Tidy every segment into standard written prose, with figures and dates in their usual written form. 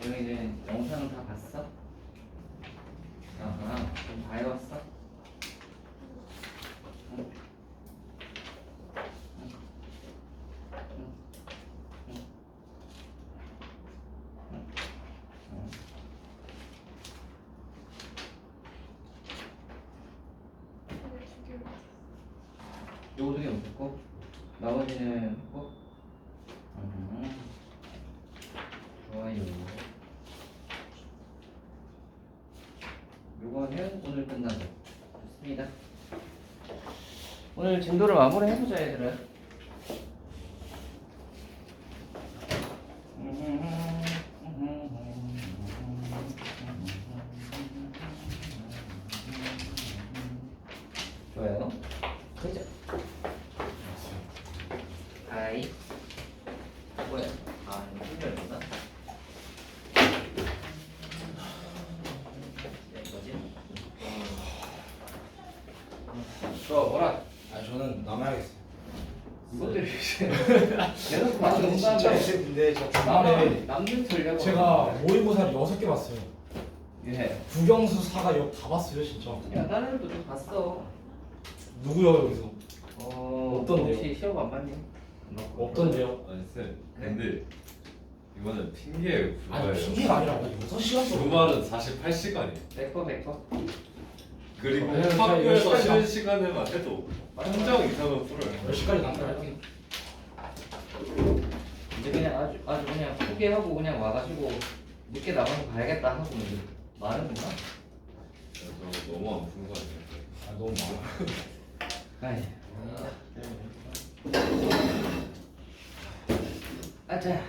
너희는 영상은 다 봤어? 아하, 좀 다 해왔어? 응. 요거 두개 못했고 나머지는 했고 좋아요. 요거는 오늘 끝나죠. 좋습니다. 오늘 진도를 마무리 해보자 얘들아. 좋아요. 그죠? 아이 뭐야? 아 이거 순결보다 뭐지? 좋아 뭐라? 아 저는 남아야겠어요. 이것들이 내놓고 맞춘 진짜 다음에 근데 저 중간에 남들 틀려고 제가 모의고사를 6개 봤어요. 예. 국영수 사가 다 봤어요 진짜. 야 다른 애도 좀 봤어. 누구요 여기서? 어떤데요? 혹시 시험 안 봤니? 없던데요? 아니 쌤 근데 이거는 핑계에 아니 불과해요. 핑계가 아니라 6시간 동안. 주말은 48시간이에요. 백퍼 그리고 네, 학교에서 저희 쉬는 시간에만 해도 한정 이상은 풀어요. 10시까지 남겨야지. 이제 그냥 아주 그냥 포기하고 그냥 와가지고 늦게 나가서 가야겠다 하고 이제 말은 건가? 저 너무 안 푼 거 아니에요? 아 너무 많아. 아이. 아자.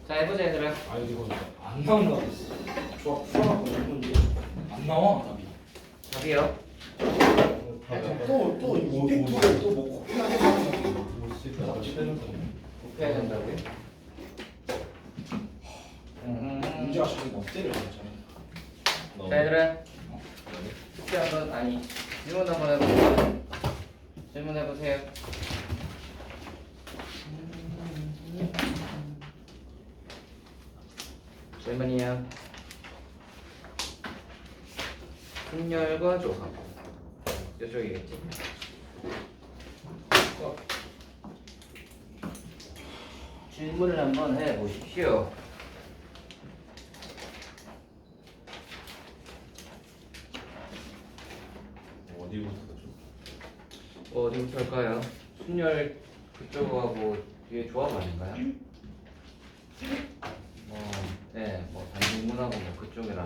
자 해보자 얘들아. 아 이거 안 나온다고 했어. 좋아 풀어갖고 했는데 안 나와 답이. 답이요. 또 이펙트를 또뭐 코피하게 하는 복해야 된다고요? 문제가 자기 멋대로 했잖아요. 자 얘들아. 숙제 한번 아니 질문 한번 해볼게요. 질문해보세요. 질문이요. 분열과 조합. 이쪽이겠지? 질문을 한번 해보십시오. 어디부터죠? 어디부터 할까요? 순열 그쪽하고 뒤에 조합 아닌가요? 네, 뭐 단중문하고 뭐 그쪽이랑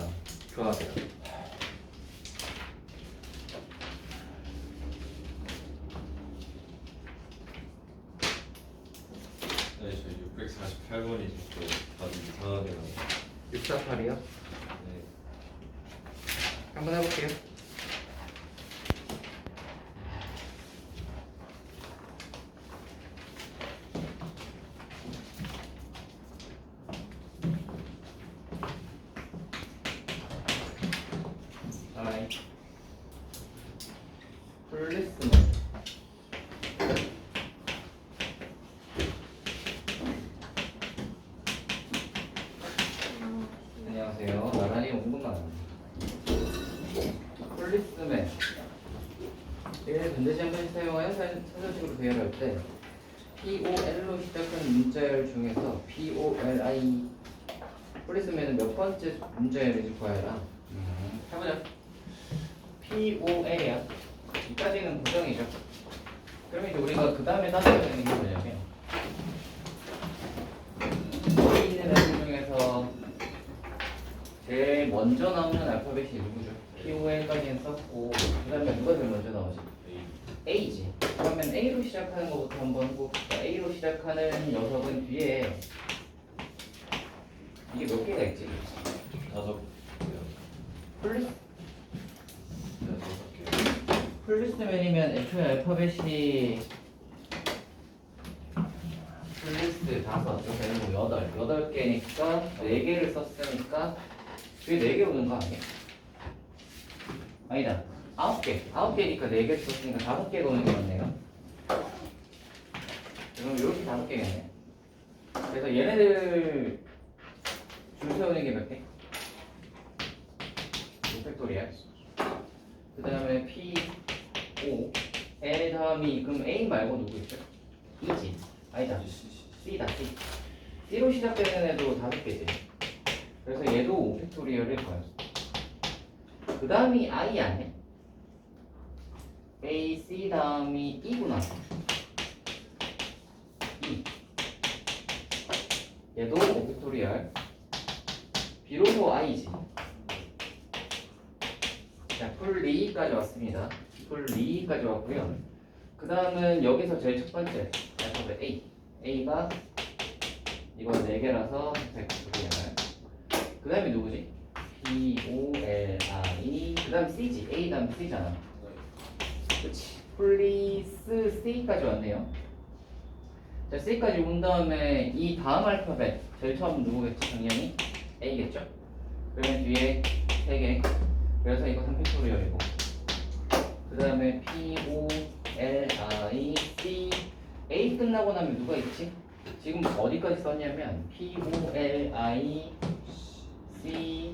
조합이요. 네, 저희 648번이 자꾸 다들 이상하게 나와요. 648이요? 네. 한번 해볼게요. 아이. 플리스먼. 안녕하세요. 나란히 온것만 폴리스맨. 얘를 반드시 한 번씩 사용하여 사전식으로 배열할 때 POL로 시작하는 문자열 중에서 POLI 폴리스맨은 몇 번째 문자열인지 구하여라. 해보자. POL이야. 이까지는 고정이죠. 그러면 이제 우리가 그 다음에 따져야 되는 게 뭐냐면 여기 있는 애들 중에서 제일 먼저 나오는 알파벳이 누구죠? POL까지는 썼고 그 다음에 누가 제일 먼저 나오지? A지. 그러면 A로 시작하는 것부터 한번 해봅시다. A로 시작하는 녀석은 뒤에 이게 몇 개가 있지? 5개요. 플리스 네, 5개. 플리스맨이면 애초에 알파벳이 플리스 5, 여섯, 8개니까 4개를 썼으니까 뒤에 4개 오는 거 아니야? 아니다. 9개. 9개니까 4개 썼으니까 5개가 오는 게 맞네요. 그럼 이렇게 5개겠네. 그래서 얘네들 세우는 게 몇 개? 6팩토리얼. 그 다음에 P, O, L 다음이 그럼 A 말고 누구 있죠? E지. 아니다. C다, C. C로 시작되는 애도 5개지. 그래서 얘도 5팩토리얼일 거야. 그 다음이 I 아니야? A, C 다음이 E구나. E. 얘도 5팩토리얼. 비로소 I지. 자, 풀리까지 왔습니다. 풀리까지 왔고요. 그 다음은 여기서 제일 첫 번째 알파벳 A. A가 이거 4개라서 100팩토리얼. 그 다음에 누구지? B, O, L, I. 그 다음 C지. A 다음 C잖아. 그치. 플리스 C까지 왔네요. 자, C까지 온 다음에 이 다음 알파벳 제일 처음 누구겠지? 당연히 A겠죠? 그러면 뒤에 3개. 그래서 이거 3팩토리얼이고. 그 다음에 P, O, L, I, C. A 끝나고 나면 누가 있지? 지금 어디까지 썼냐면 P, O, L, I, C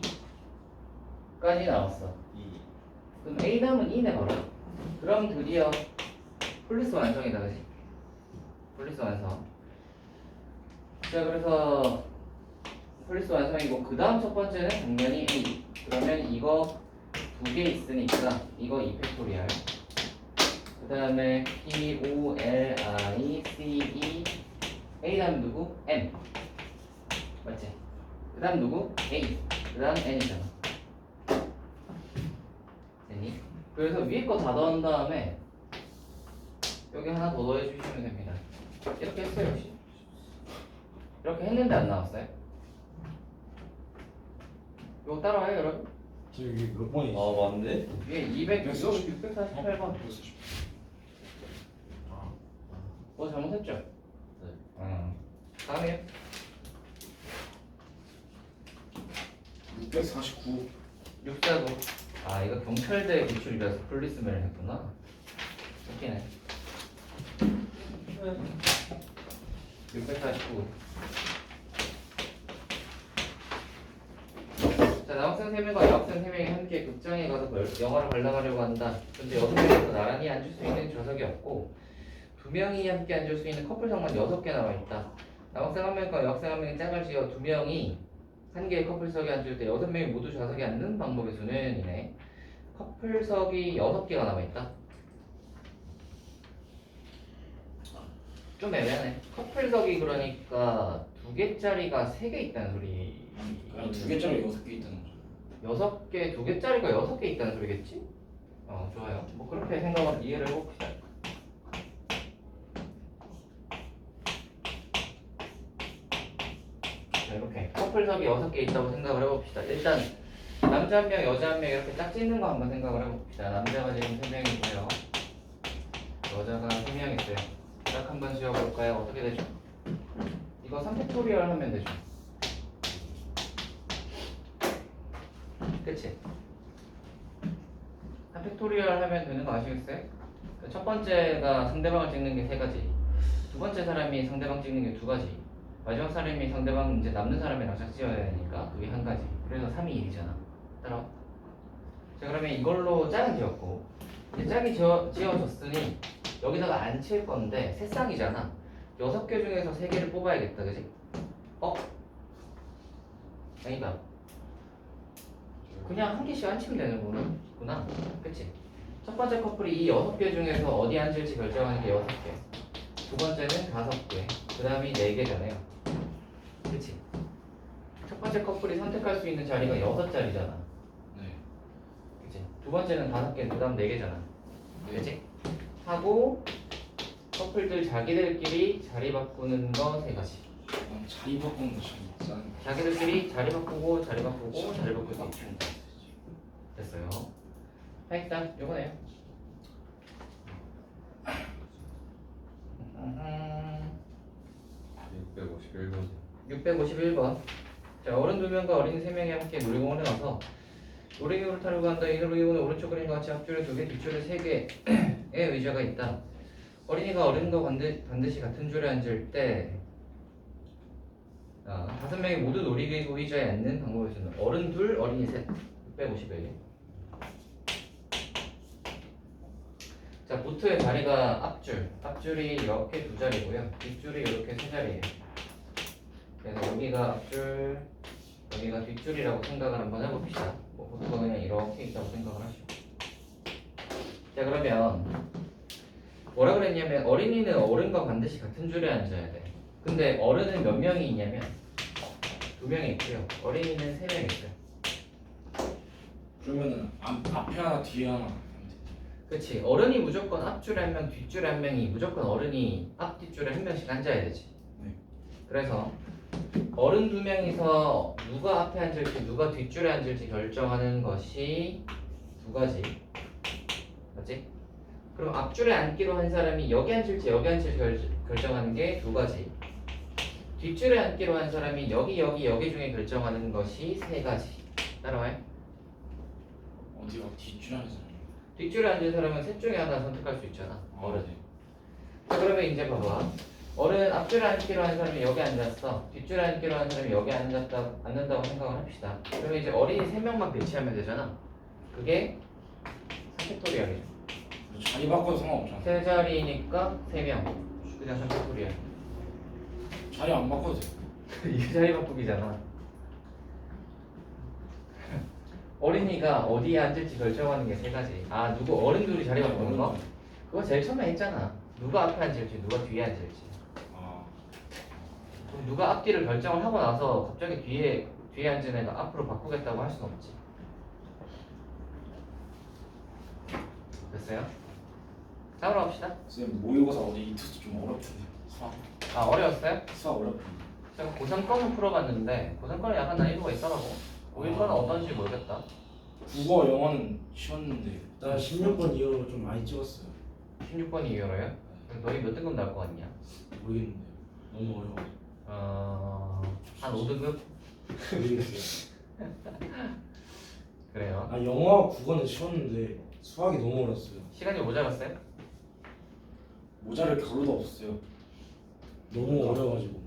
까지 나왔어. 그럼 A 다음은 E네 바로. 그럼 드디어 폴리스 완성이다, 그지? 폴리스 완성. 자, 그래서 폴리스 완성이고 그 다음 첫 번째는 당연히 A. 그러면 이거 2개 있으니까 이거 2팩토리얼. 그 다음에 P, O, L, I, C, E. A 다음 누구? M. 맞지? 그 다음 누구? A. 그 다음 N이잖아. 됐니? 그래서 위에 거 다 넣은 다음에 여기 하나 더 넣어주시면 됩니다. 이렇게 했어요, 역시. 이렇게 했는데 안 나왔어요? 이거 따라와요, 여러분? 저기 몇 번이 있어? 아 맞네? 위에 648번. 뭐 잘못했죠? 네. 다음이요. 649. 649. 아, 이거 경찰대 기출이라서 폴리스맨을 했구나. 웃기네. 649. 자, 남학생 3명과 여학생 3명이 함께 극장에 가서 영화를 관람하려고 한다. 근데 6명이서 나란히 앉을 수 있는 좌석이 없고 2명이 함께 앉을 수 있는 커플석만 6개 나와 있다. 남학생 1명과 여학생 1명이 짝을 지어 2명이 한 개의 커플석에 앉을 때 6명이 모두 좌석에 앉는 방법의 수는 이네. 커플석이 6개가 남아 있다. 좀 애매하네. 커플석이 그러니까 2개짜리가 3개 있다는 소리. 그냥 2개짜리 6개 있다는 거죠. 6개, 2개짜리가 6개 있다는 소리겠지? 좋아요. 뭐 그렇게 생각을 이해를 해봅시다. 자, 이렇게 커플석이 6개 있다고 생각을 해봅시다. 일단 남자 1명, 여자 1명 이렇게 짝 짓는 거 한번 생각을 해봅시다. 남자가 지금 3명이고요. 여자가 3명 있어요. 짝 한번 지어볼까요? 어떻게 되죠? 이거 3팩토리얼 하면 되죠. 그치? 3팩토리얼 하면 되는 거 아시겠어요? 첫 번째가 상대방을 찍는 게 3가지. 두 번째 사람이 상대방 찍는 게 2가지. 마지막 사람이 상대방 이제 남는 사람이랑 짝 지어야 되니까 그게 1가지. 그래서 3이 1이잖아. 따라와. 자, 그러면 이걸로 짝은 지었고 이제 짝이 지어졌으니 여기다가 안 칠 건데 세 쌍이잖아. 6개 중에서 3개를 뽑아야겠다, 그지? 아니다. 그냥 한 개씩 안 치면 되는구나. 그치? 첫 번째 커플이 이 6개 중에서 어디 앉을지 결정하는 게 6개. 두 번째는 5개. 그 다음이 4개잖아요. 그치? 첫 번째 커플이 선택할 수 있는 자리가 6자리잖아. 네. 그치? 두 번째는 5개, 그 다음 4개잖아. 그치? 하고 커플들 자기들끼리 자리 바꾸는 거 3가지. 자리 바꾸는 거 참. 자기들끼리 자리 바꾸고 자리 바꾸고 자리 바꿀 수 있습니다. 됐어요. 일단 요거네요. 651번. 자, 어른 2명과 어린이 3명이 함께 놀이공원에 와서 놀이기구를 타려고 한다. 이 놀이기구는 오른쪽 그림과 같이 앞줄에 2개, 뒷줄에 3개의 의자가 있다. 어린이가 어른과 반드시 같은 줄에 앉을 때 다섯 명이 모두 놀이기구 의자에 앉는 방법을 주는 어른 둘, 어린이 셋. 651. 자, 보트의 자리가 앞줄이 이렇게 두 자리고요. 뒷줄이 이렇게 세 자리예요. 그래서 여기가 앞줄, 여기가 뒷줄이라고 생각을 한번 해봅시다. 뭐 보트가 그냥 이렇게 있다고 생각을 하시고. 자, 그러면 뭐라 그랬냐면 어린이는 어른과 반드시 같은 줄에 앉아야 돼. 근데 어른은 몇 명이 있냐면 2명이 있고요. 어린이는 3명이 있어요. 그러면은 앞에 하나 뒤에 하나. 그렇지. 어른이 무조건 앞줄에 한 명, 뒷줄에 한 명이 무조건 어른이 앞, 뒷줄에 한 명씩 앉아야 되지. 네. 그래서 어른 2명이서 누가 앞에 앉을지 누가 뒷줄에 앉을지 결정하는 것이 두 가지. 맞지? 그럼 앞줄에 앉기로 한 사람이 여기 앉을지 여기 앉을지 결정하는 게 두 가지. 뒷줄에 앉기로 한 사람이 여기 중에 결정하는 것이 세 가지. 따라와요? 어디가 뒷줄 안에 사람? 뒷줄에 앉은 사람은 셋 중에 하나 선택할 수 있잖아. 어른. 네. 자, 그러면 이제 봐봐. 어른 앞줄에 앉기로 한 사람이 여기 앉았어. 뒷줄에 앉기로 한 사람이 여기 앉는다고 생각을 합시다. 그러면 이제 어린이 3명만 배치하면 되잖아. 그게 3팩토리얼이야. 자리 바꿔도 상관없잖아. 세 자리니까 3명. 그냥 3팩토리얼. 자리 안 바꿔도 돼. 이게 자리 바꾸기잖아. 어린이가 어디에 앉을지 결정하는 게 세 가지. 아, 누구 어른들이 자리 바꾸는 거? 그거 제일 처음에 했잖아. 누가 앞에 앉을지 누가 뒤에 앉을지. 아, 그럼 누가 앞뒤를 결정을 하고 나서 갑자기 뒤에 앉은 애가 앞으로 바꾸겠다고 할 수는 없지. 됐어요? 다음으로 갑시다. 선생님 모의고사 어제 이투스 좀 어렵던데. 수학. 아, 어려웠어요? 수학 어렵던데. 제가 고상권을 풀어봤는데 고상권은 약간 난이도가 있더라고. 고일권은 어떤지 모르겠다. 국어 영어는 쉬웠는데. 나 16번 이후로 좀 많이 찍었어요. 16번 이후로요? 너희 몇 등급 나올 거 같냐? 모르겠는데 너무 어려워. 한 5등급? 모르겠어요. 그래요. 아 영어와 국어는 쉬웠는데 수학이 너무 어려웠어요. 시간이 모자랐어요? 모자를 겨루도 없어요. 너무 어려워가지고.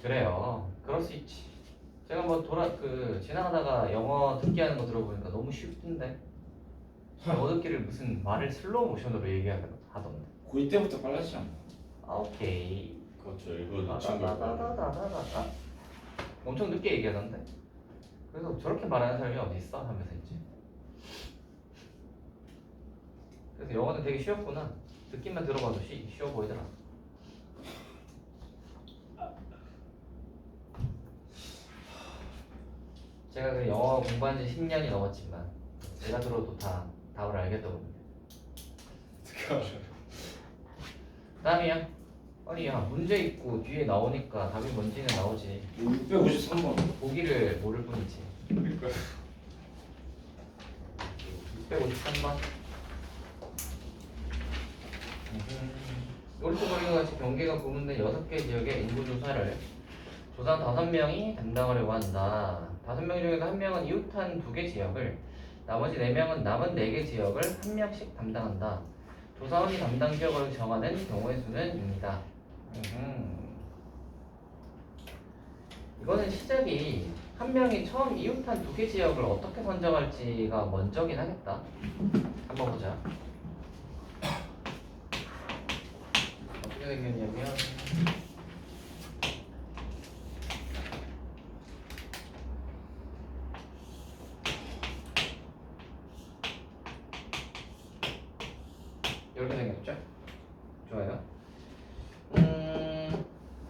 그래요. 그럴 수 있지. 제가 뭐 지나가다가 영어 듣기 하는 거 들어보니까 너무 쉽던데. 영어 듣기를 무슨 말을 슬로우 모션으로 얘기하던데. 고2 때부터 빨랐지 않나? 아, 오케이. 그렇죠. 이거 놓친 거. 다다다다다다다. 엄청 늦게 얘기하던데. 그래서 저렇게 말하는 사람이 어디 있어? 하면서 있지. 그래서 영어는 되게 쉬웠구나. 듣기만 들어봐도 쉬워 보이더라. 제가 그 영어 공부한 지 10년이 넘었지만 제가 들어도 다 답을 알겠더군요. 어떻게 알아요? 다음이야. 아니, 야, 문제 있고 뒤에 나오니까 답이 뭔지는 나오지. 653번. 보기를 모를 뿐이지. 그러니까 653번. 오른쪽 그림과 같이 경계가 구분된 6개 지역의 인구 조사를 조사 5명이 담당하려고 한다. 5명 중에서 1명은 이웃한 2개 지역을, 나머지 4명은 남은 4개 지역을 1명씩 담당한다. 조사원이 담당 지역을 정하는 경우의 수는 입니다. 이거는 시작이 1명이 처음 이웃한 2개 지역을 어떻게 선정할지가 먼저긴 하겠다. 한번 보자. 어떻게 생겼냐면 이렇게 생겼죠? 좋아요.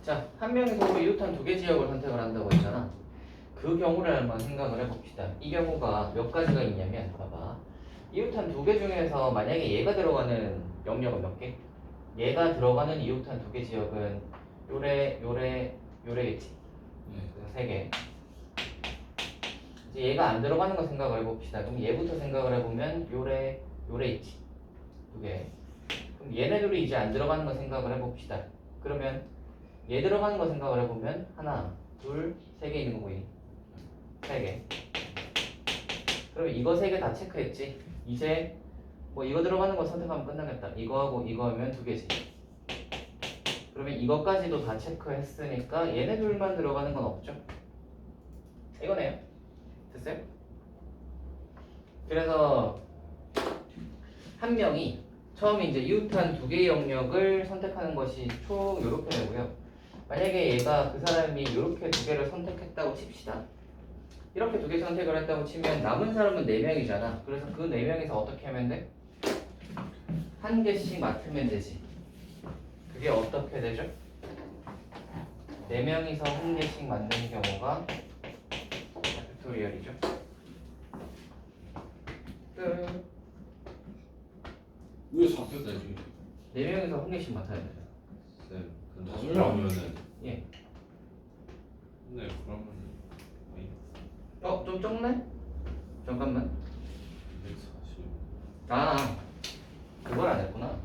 자, 1명이 서로 이웃한 2개 지역을 선택을 한다고 했잖아. 그 경우를 한번 생각을 해봅시다. 이 경우가 몇 가지가 있냐면, 봐봐. 이웃한 2개 중에서 만약에 얘가 들어가는 영역은 몇 개? 얘가 들어가는 이웃한 2개 지역은 요래겠지. 그래서 3개. 이제 얘가 안 들어가는 거 생각을 해봅시다. 그럼 얘부터 생각을 해보면 요래 있지. 2개. 그럼 얘네들이 이제 안 들어가는 거 생각을 해봅시다. 그러면 얘 들어가는 거 생각을 해보면 하나, 둘, 3개 있는 거 보이니? 3개. 그러면 이거 3개 다 체크했지? 이제 뭐 이거 들어가는 거 선택하면 끝나겠다. 이거하고 이거 하면 2개지. 그러면 이것까지도 다 체크했으니까 얘네 둘만 들어가는 건 없죠. 이거네요. 됐어요? 그래서 한 명이 처음에 이제 이웃한 두 개의 영역을 선택하는 것이 총 요렇게 되고요. 만약에 얘가 그 사람이 이렇게 두 개를 선택했다고 칩시다. 이렇게 두 개 선택을 했다고 치면 남은 사람은 4명이잖아. 그래서 그 4명에서 어떻게 하면 돼? 한 개씩 맡으면 되지. 그게 어떻게 되죠? 4명이서 한 개씩 만드는 경우가 팩토리얼이죠. 끝. 왜 4팩까지? 4명이서 한 개씩 맡아야 돼요. 쌤, 근데 다섯 다섯 명. 명이면은 예. 네 그러면 좀 적네? 잠깐만. 240. 아, 그걸 안 했구나.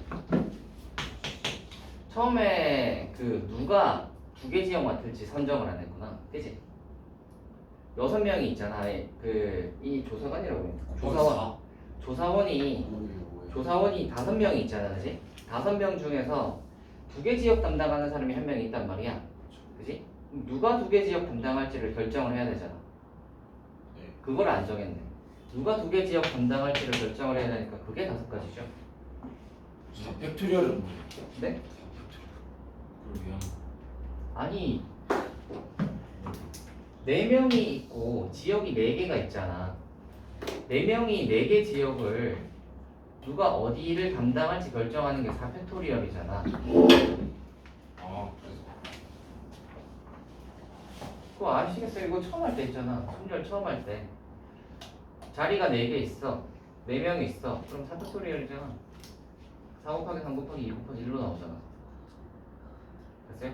처음에 그 누가 두 개 지역 맡을지 선정을 안 했구나. 그치? 6명이 있잖아. 이 조사관이라고 했나? 조사원이 5명이 있잖아. 그치? 5명 중에서 두 개 지역 담당하는 사람이 한 명 있단 말이야. 그치? 누가 두 개 지역 담당할지를 결정을 해야 되잖아. 네. 그걸 안 정했네. 누가 두 개 지역 담당할지를 결정을 해야 되니까 그게 5가지죠. 4팩토리얼은 뭐예요? 네? 그걸 위한 아니 4명이 있고 지역이 4개가 있잖아. 4명이 4개 지역을 누가 어디를 담당할지 결정하는 게 4팩토리얼이잖아. 아 그래서 그거 아시겠어요? 이거 처음 할 때 있잖아. 순열 처음 할 때 자리가 4개 있어. 4명이 있어. 그럼 4팩토리얼이잖아. 4 곱하기 3 곱하기 2 곱하기 1로 나오잖아. 됐어요?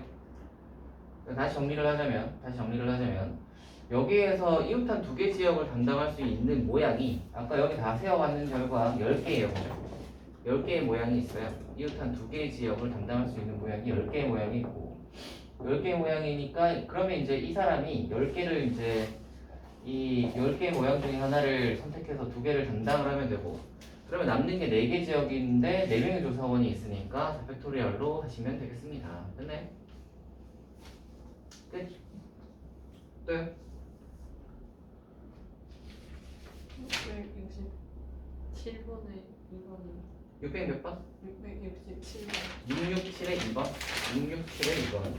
다시 정리를 하자면 여기에서 이웃한 두 개 지역을 담당할 수 있는 모양이 아까 여기 다 세어봤는 결과 10개예요. 10개의 모양이 있어요. 이웃한 두 개의 지역을 담당할 수 있는 모양이 10개의 모양이 있고 10개의 모양이니까 그러면 이제 이 사람이 10개를 이제 이 10개의 모양 중에 하나를 선택해서 두 개를 담당을 하면 되고 그러면 남는 게 4개 지역인데 4명의 조사원이 있으니까 4팩토리얼로 하시면 되겠습니다. 됐네? 끝. 네. 667번에 2번이 600 몇 번? 667번 667에 2번? 667에 2번.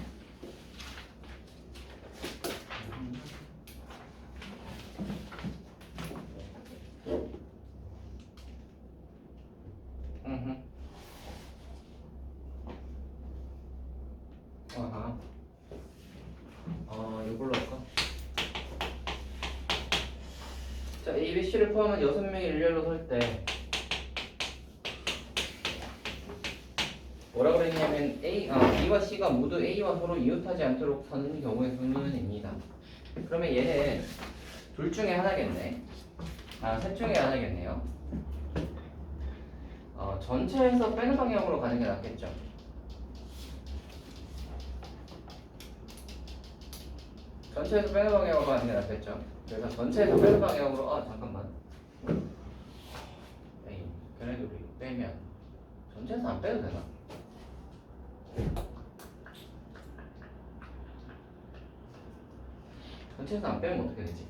아하. 이걸로 할까? 자, A, B, C를 포함한 6명이 일렬로 설 때 뭐라 그랬냐면 B와 C가 모두 A와 서로 이웃하지 않도록 서는 경우의 수는입니다. 그러면 얘는 둘 중에 하나겠네. 셋 중에 하나겠네요. 전체에서 빼는 방향으로 가는 게 낫겠죠. 전체에서 빼는 방향으로 가는 게 낫겠죠. 그래서 전체에서 빼는 방향으로 잠깐만. 에이, 걔네들이 빼면 전체에서 안 빼도 되나? 전체에서 안 빼면 어떻게 되지?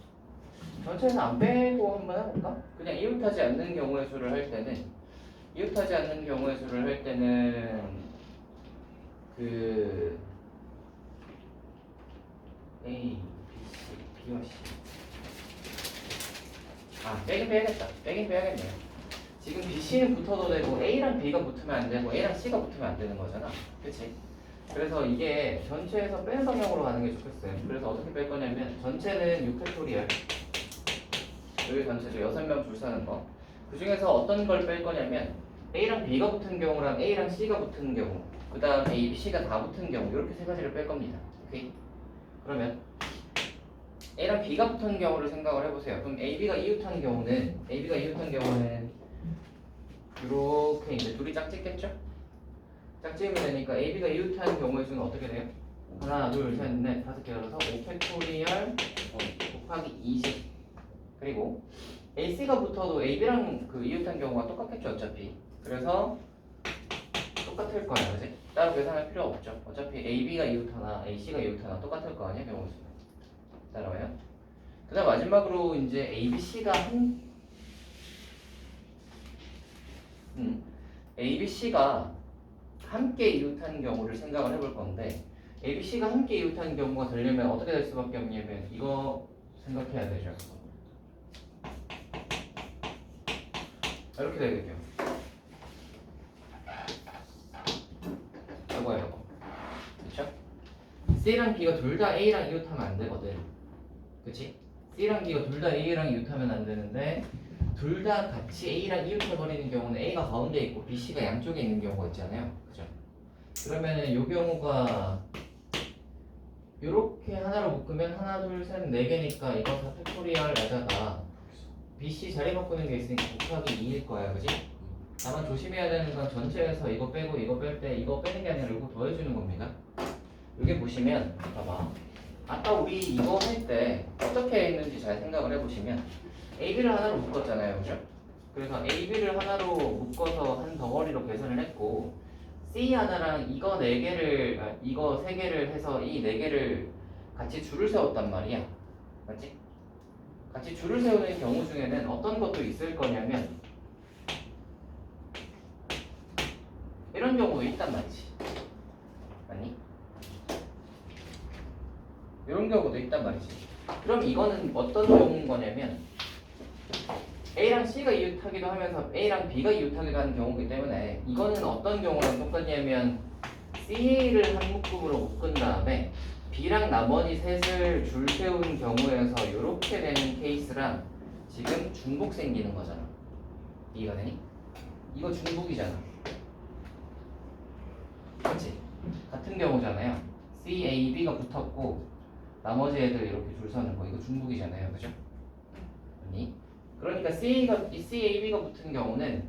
전체에서 안 빼고 한번 해볼까? 그냥 이웃하지 않는 경우의 수를 할 때는 그 A, B, C, B와 C 빼긴 빼야겠네요. 지금 B, C는 붙어도 되고 A랑 B가 붙으면 안 되고 A랑 C가 붙으면 안 되는 거잖아. 그치? 그래서 이게 전체에서 빼는 방향으로 가는 게 좋겠어요. 그래서 어떻게 뺄 거냐면 전체는 6팩토리얼 여기 전체죠. 6명 줄 서는 거. 그 중에서 어떤 걸 뺄 거냐면 A랑 B가 붙은 경우랑 A랑 C가 붙은 경우 그 다음 A, B, C가 다 붙은 경우 이렇게 세 가지를 뺄 겁니다. 오케이? 그러면 A랑 B가 붙은 경우를 생각을 해보세요. 그럼 AB가 이웃한 경우는 이렇게 이제 둘이 짝짓겠죠? 짝짓으면 되니까 AB가 이웃한 경우의 수는 어떻게 돼요? 하나, 둘, 셋, 넷, 5개 들어서 5팩토리얼 곱하기 20 그리고 AC가 붙어도 AB랑 그 이웃한 경우가 똑같겠죠 어차피. 그래서 똑같을 거 아니야, 그지? 따로 계산할 필요 없죠. 어차피 AB가 2루터나 AC가 2루터나 똑같을 거 아니야, 경우수. 따라와요? 그 다음 마지막으로 이제 ABC가 ABC가 함께 이웃한 경우를 생각을 해볼 건데 ABC가 함께 이웃한 경우가 되려면 어떻게 될 수밖에 없냐면 이거 생각해야 되죠. 이렇게 되겠죠. 이거예요. 그쵸? C랑 B가 둘 다 A랑 이웃하면 안 되거든. 그치? C랑 B가 둘 다 A랑 이웃하면 안 되는데 둘 다 같이 A랑 이웃해버리는 경우는 A가 가운데 있고 B, C가 양쪽에 있는 경우가 있잖아요. 그죠? 그러면은 요 경우가 요렇게 하나로 묶으면 하나, 둘, 셋, 네 개니까 이거 다 팩토리얼에다가 B, C 자리 바꾸는 게 있으니까 곱하기 2일 거야. 그지? 다만 조심해야 되는 건 전체에서 이거 빼고 이거 뺄 때 이거 빼는 게 아니라 이거 더해주는 겁니다. 여기 보시면 봐봐. 아까 우리 이거 할 때 어떻게 했는지 잘 생각을 해보시면 AB를 하나로 묶었잖아요. 그죠? 그래서 AB를 하나로 묶어서 한 덩어리로 계산을 했고 C 하나랑 이거 4개를 이거 3개를 해서 이 4개를 같이 줄을 세웠단 말이야. 맞지? 같이 줄을 세우는 경우 중에는 어떤 것도 있을 거냐면 이런 경우도 있단 말이지. 아니? 이런 경우도 있단 말이지. 그럼 이거는 어떤 경우인 거냐면 A랑 C가 이웃하기도 하면서 A랑 B가 이웃하기도 하는 경우이기 때문에 이거는 어떤 경우랑 똑같냐면 C를 한 묶음으로 묶은 다음에 B랑 나머지 셋을 줄 세운 경우에서 이렇게 되는 케이스랑 지금 중복 생기는 거잖아. 이해가 되니? 이거 중복이잖아. 그렇지? 같은 경우잖아요. C, A, B가 붙었고 나머지 애들 이렇게 줄 서는 거 이거 중복이잖아요. 그죠? 아니? 그러니까 C, A, B가 붙은 경우는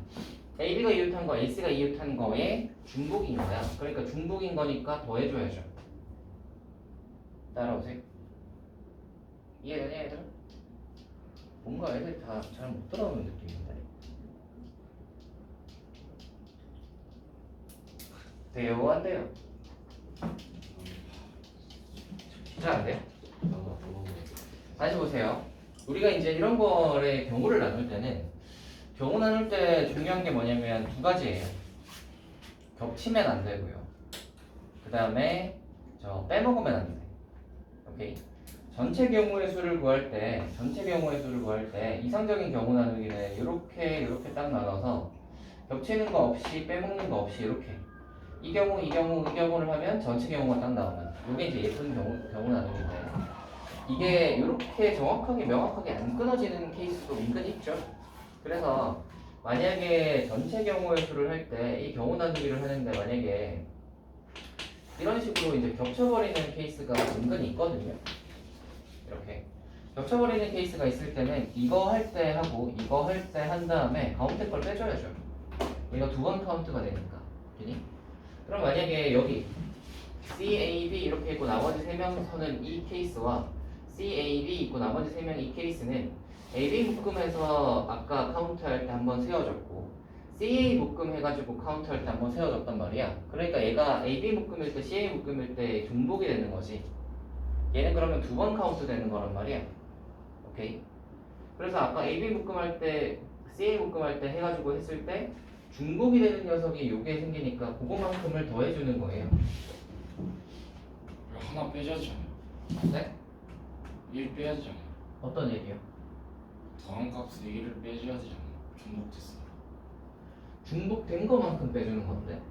A, B가 이웃한 거, A, C가 이웃한 거에 중복인 거야. 그러니까 중복인 거니까 더해줘야죠. 따라오세요. 이해되냐 얘들아? 뭔가 애들 다 잘 못 따라오는 느낌인데 돼요? 안 돼요? 진짜 안 돼요? 다시 보세요. 우리가 이제 이런 거의 경우를 나눌 때는 경우 나눌 때 중요한 게 뭐냐면 두 가지예요. 겹치면 안 되고요. 그 다음에 빼먹으면 안 돼. 오케이. 전체 경우의 수를 구할 때 이상적인 경우 나누기는 이렇게 딱 나눠서 겹치는 거 없이 빼먹는 거 없이 이렇게 이 경우를 하면 전체 경우가 딱 나오는 이게 이제 예쁜 경우 나누기인데 이게 이렇게 정확하게 명확하게 안 끊어지는 케이스도 은근히 있죠. 그래서 만약에 전체 경우의 수를 할 때 이 경우 나누기를 하는데 만약에 이런 식으로 이제 겹쳐버리는 케이스가 은근히 있거든요. 이렇게 겹쳐버리는 케이스가 있을 때는 이거 할 때 하고 이거 할 때 한 다음에 가운데 걸 빼줘야죠. 이거 2번 카운트가 되니까. 그니? 그럼 만약에 여기 C, A, B 이렇게 있고 나머지 3명 서는 이 케이스와 C, A, B 있고 나머지 3명 이 케이스는 A, B 묶음해서 아까 카운트 할 때 한번 세워졌고 C, A 묶음 해가지고 카운트 할 때 한번 세워졌단 말이야. 그러니까 얘가 A, B 묶음일 때 C, A 묶음일 때 중복이 되는 거지. 얘는 그러면 2번 카운트 되는 거란 말이야. 오케이? 그래서 아까 A, B 묶음할 때 C, A 묶음할 때 해가지고 했을 때 중복이 되는 녀석이 요게 생기니까 그거만큼을 더해주는 거예요. 하나 빼줘야 되잖아요. 네? 1 빼야 되잖아요. 어떤 얘기요? 더한 값을 1을 빼줘야 되잖아요. 중복됐어. 중복된 것만큼 빼주는 건데.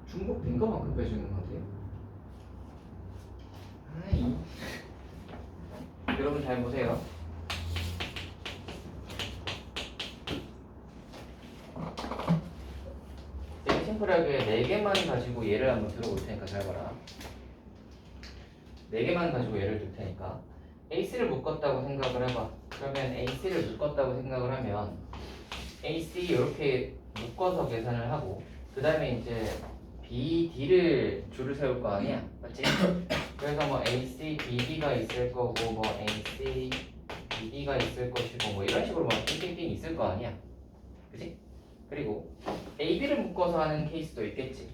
중복된 것만큼 빼주는 건데. 아이. 여러분 잘 보세요. 되게 심플하게 4개만 가지고 예를 한번 들어볼 테니까 잘 봐라. 4개만 가지고 예를 들 테니까 AC를 묶었다고 생각을 해봐. 그러면 AC를 묶었다고 생각을 하면 AC 이렇게 묶어서 계산을 하고 그 다음에 이제 B, D를 줄을 세울 거 아니야? 맞지? 그래서 뭐 AC, BD가 있을 거고 뭐 AC, BD가 있을 것이고 뭐 이런 식으로 막 띵띵띵 있을 거 아니야. 그지? 그리고 AB를 묶어서 하는 케이스도 있겠지.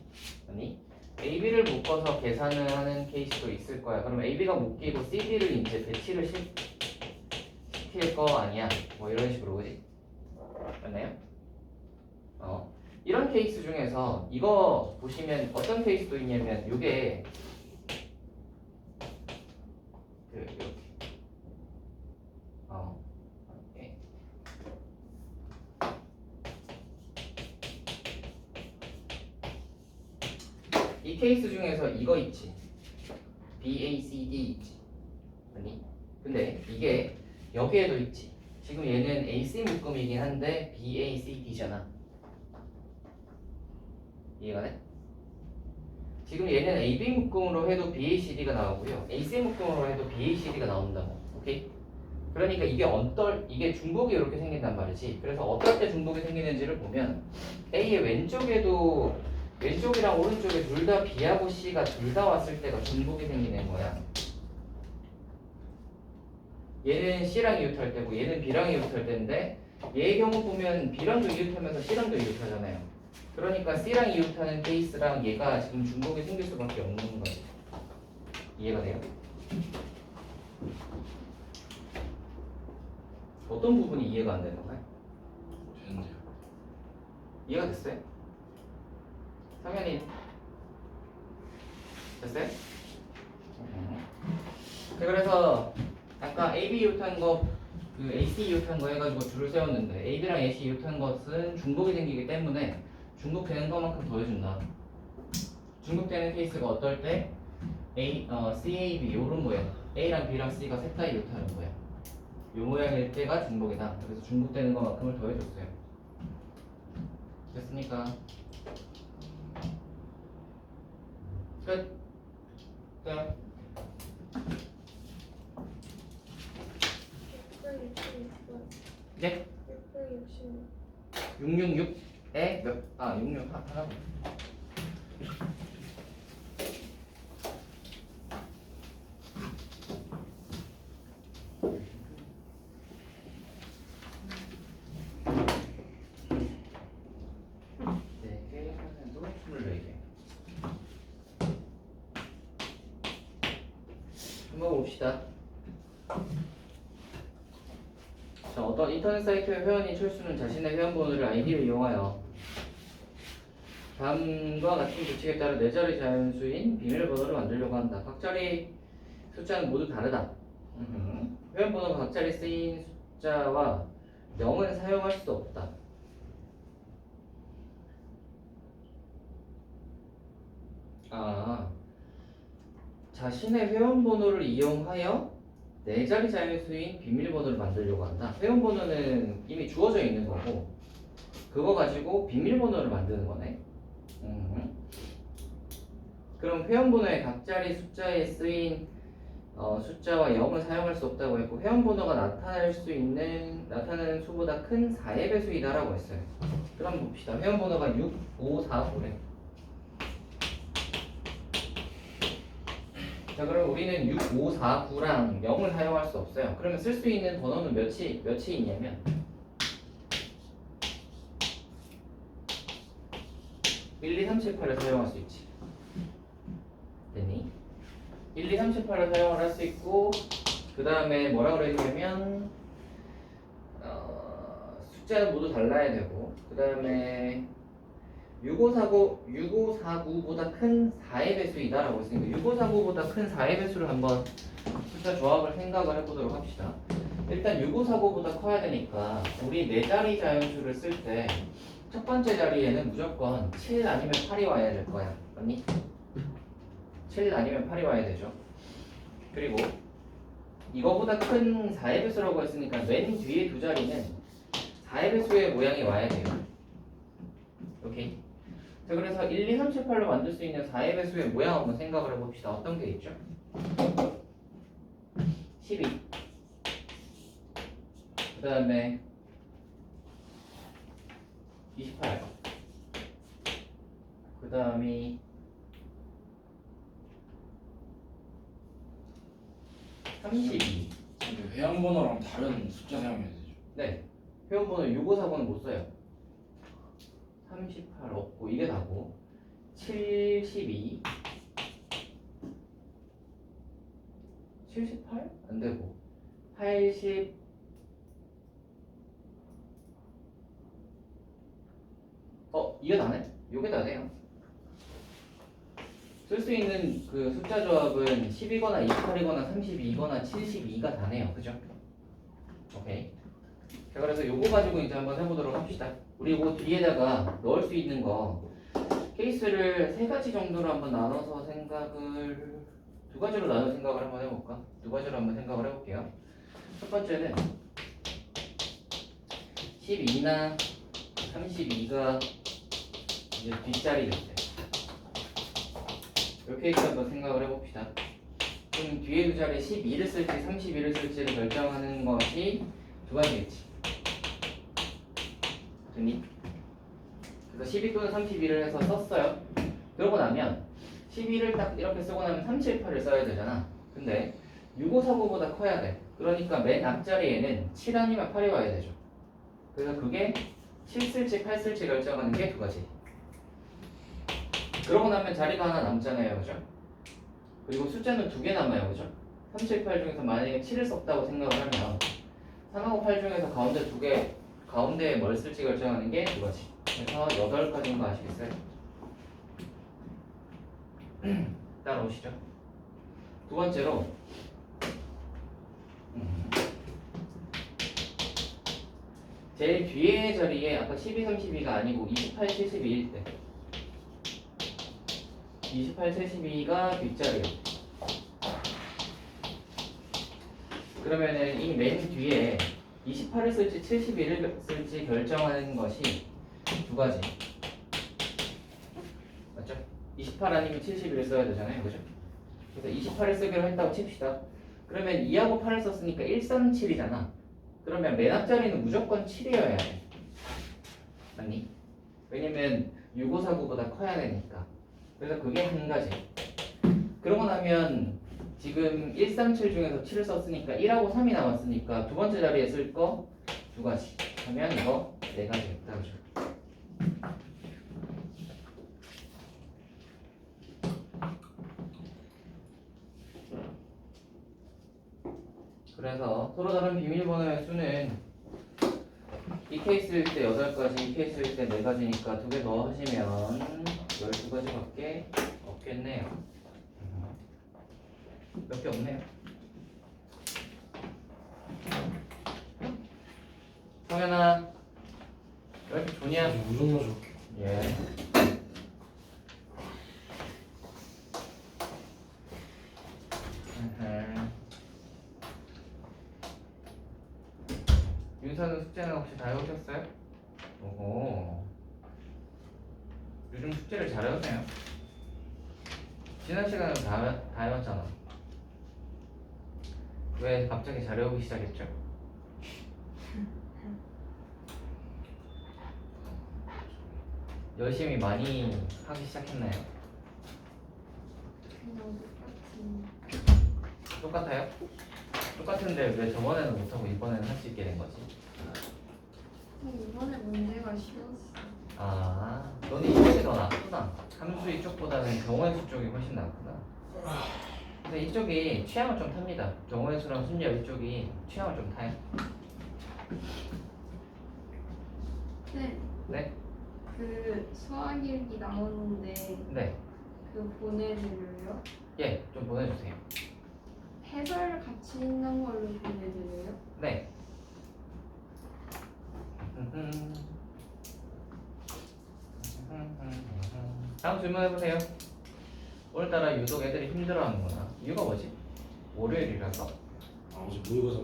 아니? AB를 묶어서 계산을 하는 케이스도 있을 거야. 그럼 AB가 묶이고 CD를 이제 배치를 시킬 거 아니야. 뭐 이런 식으로, 그지? 맞나요? 이런 케이스 중에서 이거 보시면 어떤 케이스도 있냐면 요게 이렇게 예. 이 케이스 중에서 이거 있지. BACD 있지. 아니? 근데 이게 여기에도 있지. 지금 얘는 AC 묶음이긴 한데 BACD잖아. 이해가 돼? 지금 얘는 AB 묶음으로 해도 BACD가 나오고요. AC 묶음으로 해도 BACD가 나온다고. 오케이? 그러니까 이게 중복이 이렇게 생긴단 말이지. 그래서 어떨 때 중복이 생기는지를 보면 A의 왼쪽이랑 오른쪽에 둘 다 B하고 C가 둘 다 왔을 때가 중복이 생기는 거야. 얘는 C랑 이웃할 때고 얘는 B랑 이웃할 때인데 얘의 경우 보면 B랑도 이웃하면서 C랑도 이웃하잖아요. 그러니까 C랑 이웃하는 케이스랑 얘가 지금 중복이 생길 수밖에 없는 거지. 이해가 돼요? 어떤 부분이 이해가 안 되는 거야? 되는데요. 이해가 됐어요? 상현이 됐어요? 그래서 아까 AB 이웃한 거, 그 AC 이웃한 거 해가지고 줄을 세웠는데 AB랑 AC 이웃한 것은 중복이 생기기 때문에 중복되는 것만큼 더해준다. 중복되는 케이스가 어떨 때 CAB 이런 모양, A랑 B랑 C가 셋 다 이웃하는 거야. 이 모양일 때가 중복이다. 그래서 중복되는 것만큼을 더해줬어요. 됐습니까? 끝. 끝. 666번. 네? 666. 666에 몇? 66 하나. 네 개, 하나도 24개. 한번 봅시다. 자, 어떤 인터넷 사이트의 회원인 철수는 자신의 회원번호를 아이디를 이용하여 다음과 같은 규칙에 따라 4자리 자연수인 비밀번호를 만들려고 한다. 각 자리 숫자는 모두 다르다. 회원번호가 각 자리 쓰인 숫자와 0은 사용할 수 없다. 자신의 회원번호를 이용하여 4자리 자연수인 비밀번호를 만들려고 한다. 회원번호는 이미 주어져 있는 거고 그거 가지고 비밀번호를 만드는 거네. 그럼 회원번호의 각 자리 숫자에 쓰인 숫자와 0을 사용할 수 없다고 했고 회원번호가 나타나는 수보다 큰 4의 배수이다라고 했어요. 그럼 봅시다. 회원번호가 6, 5, 4, 9래. 자, 그럼 우리는 6, 5, 4, 9랑 0을 사용할 수 없어요. 그러면 쓸 수 있는 번호는 몇이 있냐면 1, 2, 3, 7, 8을 사용할 수 있지. 됐니? 1, 2, 3, 7, 8을 사용을 할 수 있고 그 다음에 뭐라 그랬냐면 숫자는 모두 달라야 되고 그 다음에 6549보다 큰 4의 배수이다 라고 했으니까 6549보다 큰 4의 배수를 한번 숫자 조합을 생각을 해보도록 합시다. 일단 6549보다 커야 되니까 우리 4자리 자연수를 쓸 때 첫 번째 자리에는 무조건 7 아니면 8이 와야 될 거야. 맞니? 7 아니면 8이 와야 되죠. 그리고 이거보다 큰 4의 배수라고 했으니까 맨 뒤에 두 자리는 4의 배수의 모양이 와야 돼요. 오케이. 자, 그래서 1, 2, 3, 7, 8로 만들 수 있는 4의 배수의 모양 한번 생각을 해봅시다. 어떤 게 있죠? 12. 그 다음에 28. 그 다음이 32. 회원 번호랑 다른 숫자 사용해야 되죠. 네. 회원번호 6540은 못 써요. 38 없고 이게 다고 72 78? 안 되고 80 이게 다네? 요게 다네요. 쓸 수 있는 그 숫자 조합은 10이거나 28이거나 32거나 72가 다네요. 그죠? 오케이. 자, 그래서 요거 가지고 이제 한번 해보도록 합시다. 우리 이거 뒤에다가 넣을 수 있는 거 케이스를 세 가지 정도로 한번 나눠서 생각을 두 가지로 나눠 생각을 한번 해볼까? 두 가지로 한번 생각을 해볼게요. 첫 번째는 12나 32가 이제 뒷자리일 때 이 케이스 한번 생각을 해봅시다. 그럼 뒤에 두 자리에 12를 쓸지 32를 쓸지를 결정하는 것이 두 가지겠지. 됐니? 그래서 12 또는 32를 해서 썼어요. 그러고 나면 12를 딱 이렇게 쓰고 나면 378을 써야 되잖아. 근데 6549보다 커야 돼. 그러니까 맨 앞자리에는 7 아니면 8이 와야 되죠. 그래서 그게 7 쓸지 8 쓸지 결정하는 게 두 가지. 그러고 나면 자리가 하나 남잖아요. 그죠? 그리고 숫자는 두 개 남아요. 그죠? 3, 7, 8 중에서 만약에 7을 썼다고 생각을 하면 3하고 8 중에서 가운데 두 개, 가운데에 뭘 쓸지 결정하는 게 두 가지. 그래서 8가지인 거 아시겠어요? 따라오시죠. 두 번째로 제일 뒤에 자리에 아까 12, 32가 아니고 28, 72일 때 28, 72가 뒷자리예요. 그러면은 이 맨 뒤에 28을 쓸지 71을 쓸지 결정하는 것이 두 가지. 맞죠? 28 아니면 71을 써야 되잖아요. 그죠? 그래서 28을 쓰기로 했다고 칩시다. 그러면 2하고 8을 썼으니까 137이잖아. 그러면 맨 앞자리는 무조건 7이어야 돼. 맞니? 왜냐면 6549보다 커야 되니까. 그래서 그게 한 가지. 그러고 나면 지금 137 중에서 7을 썼으니까 1하고 3이 남았으니까 두 번째 자리에 쓸 거 두 가지. 하면 이거 네 가지 됐다. 그죠? 그래서 서로 다른 비밀번호의 수는 이 케이스일 때 8가지, 이 케이스일 때 4가지니까 두 개 더 하시면 12가지밖에 없겠네요. 몇 개 없네요. 성현아, 왜 이렇게 좋냐? 무조건 좋게. 예. 윤서는 숙제는 혹시 다 해오셨어요? 오호. 요즘 숙제를 잘 해오네요. 지난 시간에 다 해왔잖아. 왜 갑자기 잘 해오기 시작했죠? 열심히 많이 하기 시작했나요? 그냥 똑같은. 똑같아요? 똑같은데 왜 저번에는 못하고 이번에는 할 수 있게 된 거지? 이번에 문제가 쉬웠어. 아, 너는 이쪽이 더 낫구나. 함수 이쪽보다는 정원수 쪽이 훨씬 낫구나. 근데 이쪽이 취향을 좀 탑니다. 정원수랑 순열 이쪽이 취향을 좀 타요. 네. 네? 그 수학일기 나오는데 네. 그 보내드려요? 예, 좀 보내주세요. 해설 같이 있는 걸로 보내드려요? 네. 다음 질문해보세요. 오늘따라 유독 애들이 힘들어하는구나. 이유가 뭐지? 월요일이라서? 아 어제 모의고사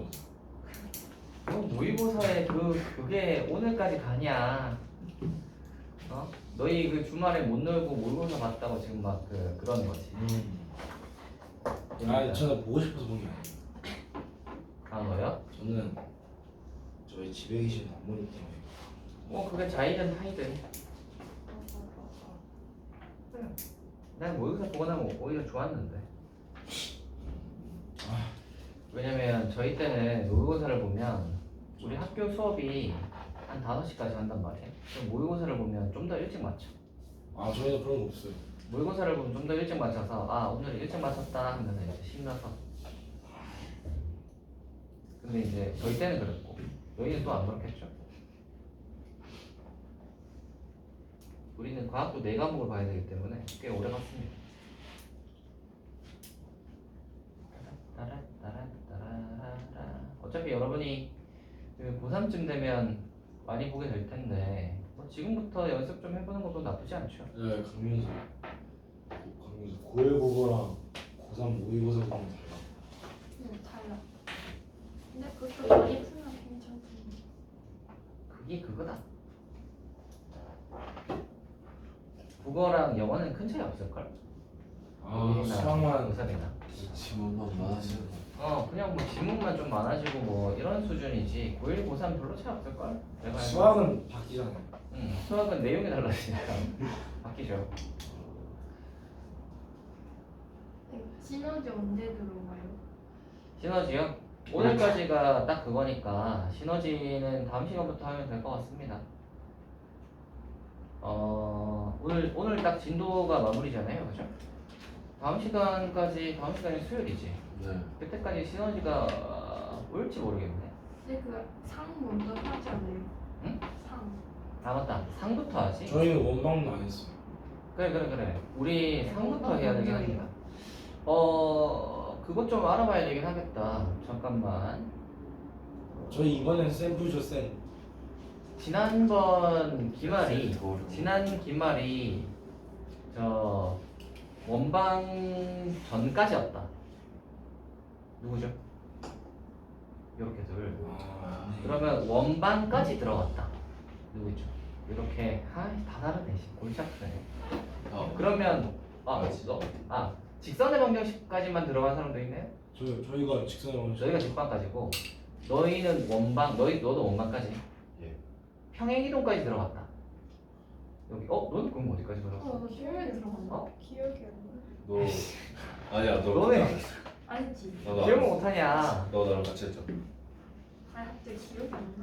봤어. 모의고사에 그게 오늘까지 가냐? 어? 너희 그 주말에 못 놀고 모의고사 봤다고 지금 막 그러는 거지. 아 저는 보고 싶어서 본 게 아니에요. 아 너요? 저는 저희 집에 계시는 어머님 때문에. 뭐 그게 자이든 하이든. 난 모의고사 보고 나면 오히려 좋았는데. 왜냐면 저희 때는 모의고사를 보면 우리 학교 수업이 한 5시까지 한단 말이에요. 그럼 모의고사를 보면 좀 더 일찍 맞춰. 아 저희는 그런 거 없어요. 모의고사를 보면 좀 더 일찍 맞춰서 아 오늘 일찍 맞췄다 하면서 이제 신나서. 근데 이제 저희 때는 그랬고 여기는 또 안 그렇겠죠. 우리는 과학도 4과목을 봐야 되기 때문에 꽤 오래 갔습니다. 어차피 여러분이 그 고3쯤 되면 많이 보게 될 텐데 뭐 지금부터 연습 좀 해보는 것도 나쁘지 않죠. 네 강민수. 고1 국어랑 고3 모의고사 보면 달라. 네, 달라. 근데 그것도 많이 풀면 괜찮던데. 그게 그거다. 국어랑 영어는 큰 차이 없을걸? 아 수학만 고사이나 지문만 많아지는 그냥 뭐 지문만 좀 많아지고 뭐 이런 수준이지 고1, 고3 별로 차이 없을걸? 내가 수학은 바뀌잖아요. 수학은 내용이 달라지니까 바뀌죠. 시너지 언제 들어가요? 시너지요? 오늘까지가 딱 그거니까 시너지는 다음 시간부터 하면 될 것 같습니다. 오늘 딱 진도가 마무리잖아요, 그죠? 다음 시간이 수요일이지. 네. 그때까지 시너지가 올지 모르겠네. 근데 그 상 먼저 하지 않아요? 응? 상. 아 맞다, 상부터 하지. 저희는 원방문 안 했어요. 그래. 우리 상부터 해야 되긴 먼저예요. 합니다. 그것 좀 알아봐야 되긴 하겠다. 잠깐만. 저희 이번엔 샘플죠 쌤. 지난 기말이 저 원방 전까지였다. 누구죠? 요렇게들. 그러면 원방까지 들어갔다. 누구죠? 이렇게 다 다르네. 골치 아프네. 그러면 직선의 방정식까지만 들어간 사람도 있네요. 저희가 직선에 오면 너희가 직방까지고 너희는 원방, 너도 원방까지. 예. 평행이동까지 들어갔다. 여기 너는 그럼 어디까지 들어갔어? 기억에 들어갔나? 어? 기억이 안 나. 너 아니야 너 너네. 그거 안 했어. 아니지. 너도 안 기억을 했어. 못하냐? 너 나랑 같이 했죠. 갑자기 기억이 안 나.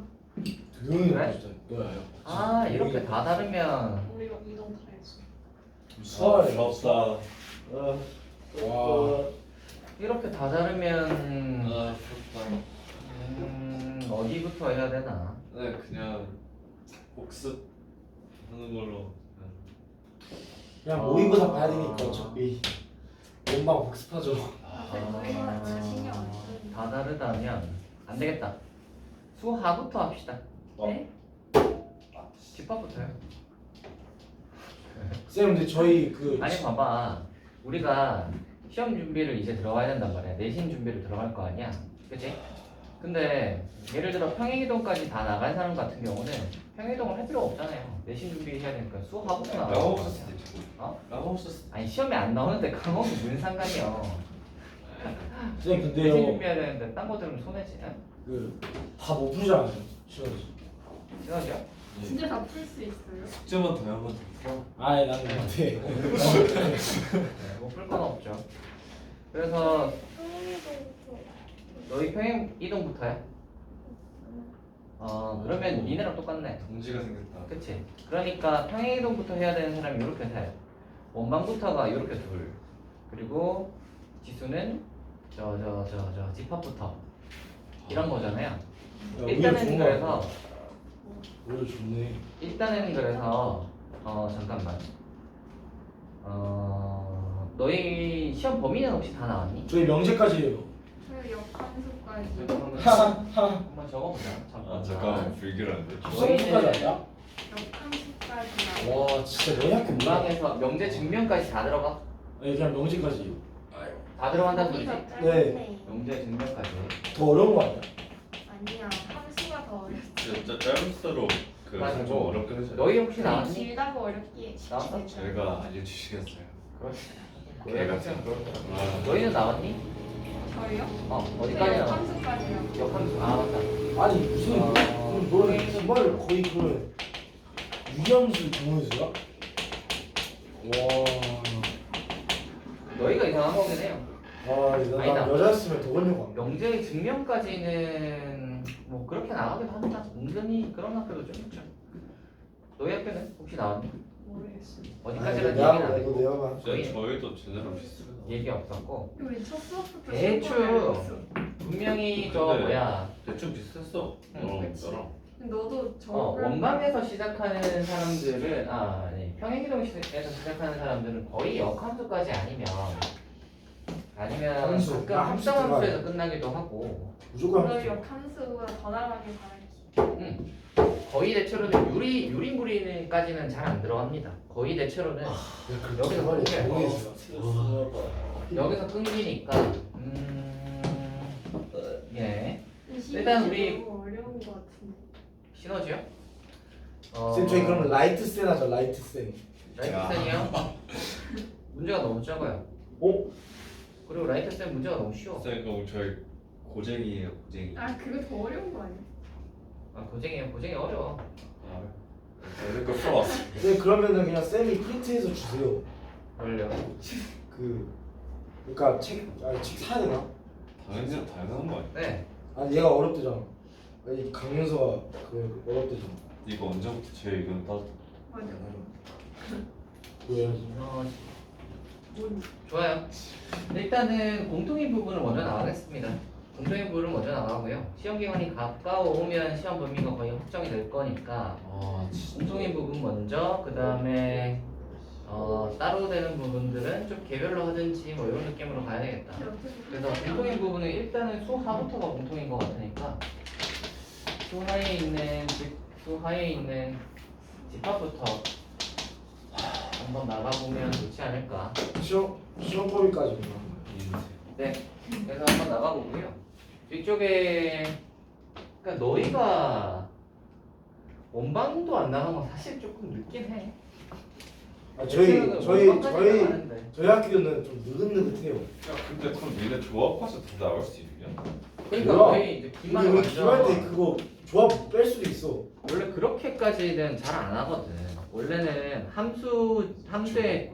조용히 그래? 진짜 너야요. 아 이렇게 다 다르면 우리가 이동 다 했어. 수학 부럽다. 와 이렇게 다 다르면 아 부럽다. 어디부터 해야 되나? 네 그냥 복습 하는 걸로. 그냥 모의고사 봐야 되니까 어차피 원방 복습하죠. 우리가 자신이 없으니까. 다 다르다면 안 되겠다. 수하부터 합시다. 네? 집합부터요. 쌤 근데 저희 그 아니 봐봐, 우리가 시험 준비를 이제 들어가야 된단 말이야. 내신 준비를 들어갈 거 아니야, 그치? 근데 예를 들어 평행이동까지 다 나간 사람 같은 경우는 평행이동을 할 필요가 없잖아요. 내신 준비해야 되니까 수하부터 나가야 라고 돼. 없었을 때 있죠. 어? 라고 없었을 아니 시험에 안 나오는데 과목이 무슨 상관이야. 쌤 내신 근데요 준비해야 되는데 딴 거 들으면 손해지. 그 다 못 풀잖아요. 시험지. 시험이요? 때. 진짜 다 풀 수 있어요? 숙제만 더 하면 돼. 아예 나는 못해. 네, 뭐풀 건 없죠. 그래서 너희 평행 이동부터야? 그러면 니네랑 똑같네. 동지가 생겼다. 그치? 그러니까 평행 이동부터 해야 되는 사람이 이렇게 돼. 원방부터가 이렇게 둘. 그리고 지수는 저 집합부터 이런 거잖아요. 일단은 그래서 오히려 좋네. 잠깐만. 너희 시험 범위는 혹시 다 나왔니? 저희 명제까지예요. 그 역함수까지. 한번 적어보자. 아 잠깐만 불길한데. 합성까지 아니야? 역함수까지. 와 진짜 너희 학교 뭐야? 중앙에서 명제 증명까지 다 들어가? 네 그냥 명제까지요. 다 들어간다는 소리지? 네. 명제 증명까지. 더 어려운 거 아니야? 아니야. 함수가 더 어렵지. 진짜 짧을수록 그 맞아. 좀 어렵게 하죠. 너희 혹시 나왔니? 길다고 어렵게 나왔어? 시키겠죠. 제가 알려주시겠어요. 그렇지. 걔 같은. 너희는 나왔니? 저희요? 어디까지 나왔어? 역함수까지요. 역함수. 아 맞다. 아니 무슨 너는 기말 거의 그 유기함수 정문수야? 와 너희가 이상한 거긴 해요. 아니다. 난 여자였으면 더 걸려고 안 돼. 명제 증명까지는 뭐 그렇게 나가기도 합니다. 은근히 그런 학교도 좀 있죠. 너희 학교는 혹시 나왔니? 모르겠어. 어디까지는 얘기 내가 안 봐, 했고 내가 봐. 저희도 제대로 비슷해요. 얘기 없었고 우리 첫 수업부터 대충. 신고를 했어. 분명히 저 근데- 뭐야 대충 비슷했어. 응, 그치. 너랑 너도 저 원방에서 시작하는 사람들은 아니 평행이동에서 시작하는 사람들은 거의 역함수까지 아니면 함수. 가끔 함수 합성함수에서 들어가요. 끝나기도 하고 무조건 너희 함수. 역함수보다 더 나가길 바랄게. 거의 대체로는 유리무리까지는 잘 안 들어갑니다. 거의 대체로는 여기서 말이 끊겨요. 모르겠어. 여기서 끊기니까 예 일단 우리- 너무 어려운 것 같은데. 시너지요? 쌤 저희 그러면 라이트 쌤 하죠. 라이트 쌤. 라이트센이요? 문제가 너무 작아요. 오? 그리고 라이트센 문제가 너무 쉬워. 쌤 그럼 저희 고쟁이에요 고쟁이. 아 그거 더 어려운 거 아니야? 아 고쟁이에요. 고쟁이 어려워. 그러니까 풀어왔어. 네 그러면은 그냥 쌤이 프린트해서 주세요. 원래요. 그러니까 책 사야 되나? 당연한 거 아니야? 네. 아니 얘가 어렵대잖아. 이 강윤서가 그 어렵대잖아. 이거 언제부터 제 의견 따? 맞아. 왜? 뭔? 좋아요. 일단은 공통인 부분을 먼저 나가겠습니다. 공통인 부분을 먼저 나가고요. 시험 기간이 가까워오면 시험 범위가 거의 확정이 될 거니까 아 공통인 부분 먼저 그 다음에 따로 되는 부분들은 좀 개별로 하든지 뭐 이런 느낌으로 가야 되겠다. 그래서 공통인 부분은 일단은 수하부터가 공통인 것 같으니까 수하에 있는 집합부터 한번 나가보면 좋지 않을까. 시험법이까지. 네, 그래서 한번 나가보고요. 뒤쪽에 그러니까 너희가 원방도 안 나가면 사실 조금 늦긴 해. 저희 원방까지 나가는데. 학교는 좀 느긋느긋해요. 야 근데 그럼 니네 조합해서 다 나올 수 있냐? 그러니까 뭐야? 우리 이제 기말 우리 기말 때 그거 조합 뺄 수도 있어. 원래 그렇게까지는 잘 안 하거든. 원래는 함수의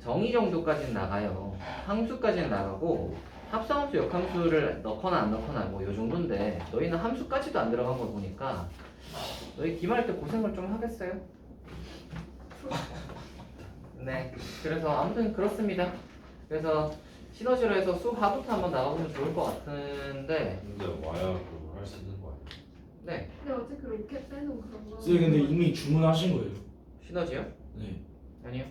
정의 정도까지는 나가요. 함수까지는 나가고 합성함수, 역함수를 넣거나 안 넣거나 뭐 요 정도인데 너희는 함수까지도 안 들어간 걸 보니까 너희 기말할 때 고생을 좀 하겠어요? 네, 그래서 아무튼 그렇습니다. 그래서 시너지로 해서 수하부터 한번 나가보면 좋을 것 같은데 근데 와야 그거 할 수 있는 거 아니야? 네, 근데 어떻게 로켓 빼는 그런 거? 쌤 근데 이미 주문하신 거예요. 시너지요? 네. 아니요.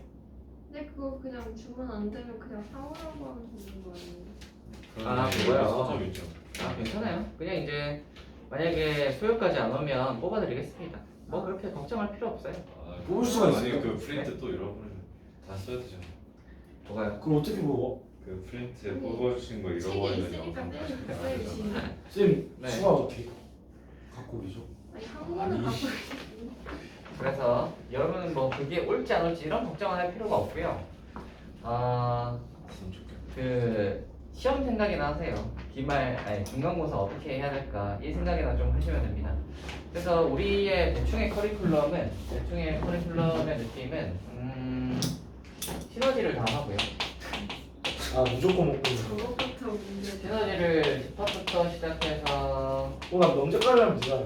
근데 그거 그냥 주문 안 되면 그냥 사오라고 하면 되는 거 아니에요? 아, 그런데 그거요? 서점 있죠. 아 괜찮아요. 그냥 이제 만약에 수요까지 안 오면 뽑아드리겠습니다. 뭐 그렇게 걱정할 필요 없어요. 뽑을 수가 아니 있어요? 그 프린트 또 잃어버리면 다 써야 되잖아. 뭐가요? 그럼 어떻게 먹어? 그 프린트에 뽑아주신 거 책에 잃어버리면 있으니까 영상 다시 떼는 봐야 거지. 되잖아. 쌤 네. 수가 어떻게 갖고 오죠? 아니 한국어는 아니. 갖고 그래서 여러분은 뭐 그게 올지 안 올지 이런 걱정을 할 필요가 없고요. 봤으면 좋겠다. 그 시험 생각이나 하세요. 중간고사 어떻게 해야 될까 이 생각이나 좀 하시면 됩니다. 그래서 우리의 대충의 커리큘럼의 느낌은 시너지를 다 하고요. 아 무조건 먹고 있는 거. 저것부터 문제. 시너지를 집합부터 시작해서 나 명제까지 하면 되잖아.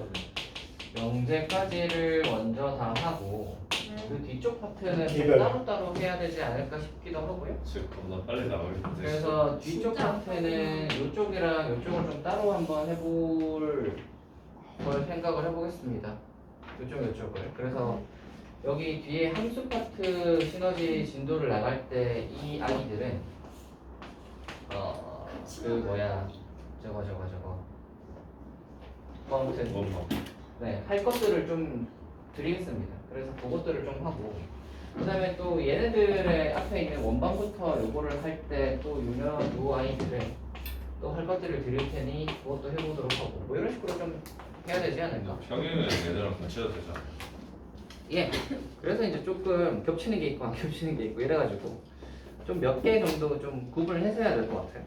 명제까지를 먼저 다 하고 네. 그 뒤쪽 파트는 좀 개별. 따로따로 해야 되지 않을까 싶기도 하고요. 지금 겁나 빨리 나오겠는데. 그래서 뒤쪽 진짜 파트는 이쪽이랑 이쪽을 좀 따로 한번 해볼 걸 생각을 해보겠습니다. 이쪽을. 그래서 여기 뒤에 함수 파트 시너지 진도를 나갈 때 이 아이들은 저거 뭐 아무튼 뭔가 네, 할 것들을 좀 드리겠습니다. 그래서 그것들을 좀 하고 그 다음에 또 얘네들의 앞에 있는 원방부터 요거를 할 때 또 유명한 요 아이들을 또 할 것들을 드릴 테니 그것도 해보도록 하고 뭐 이런 식으로 좀 해야 되지 않을까? 평일에 얘네랑 같이 해도 되잖아. 예. 그래서 이제 조금 겹치는 게 있고 안 겹치는 게 있고 이래가지고 좀 몇 개 정도 좀 구분을 해서 해야 될 것 같아요.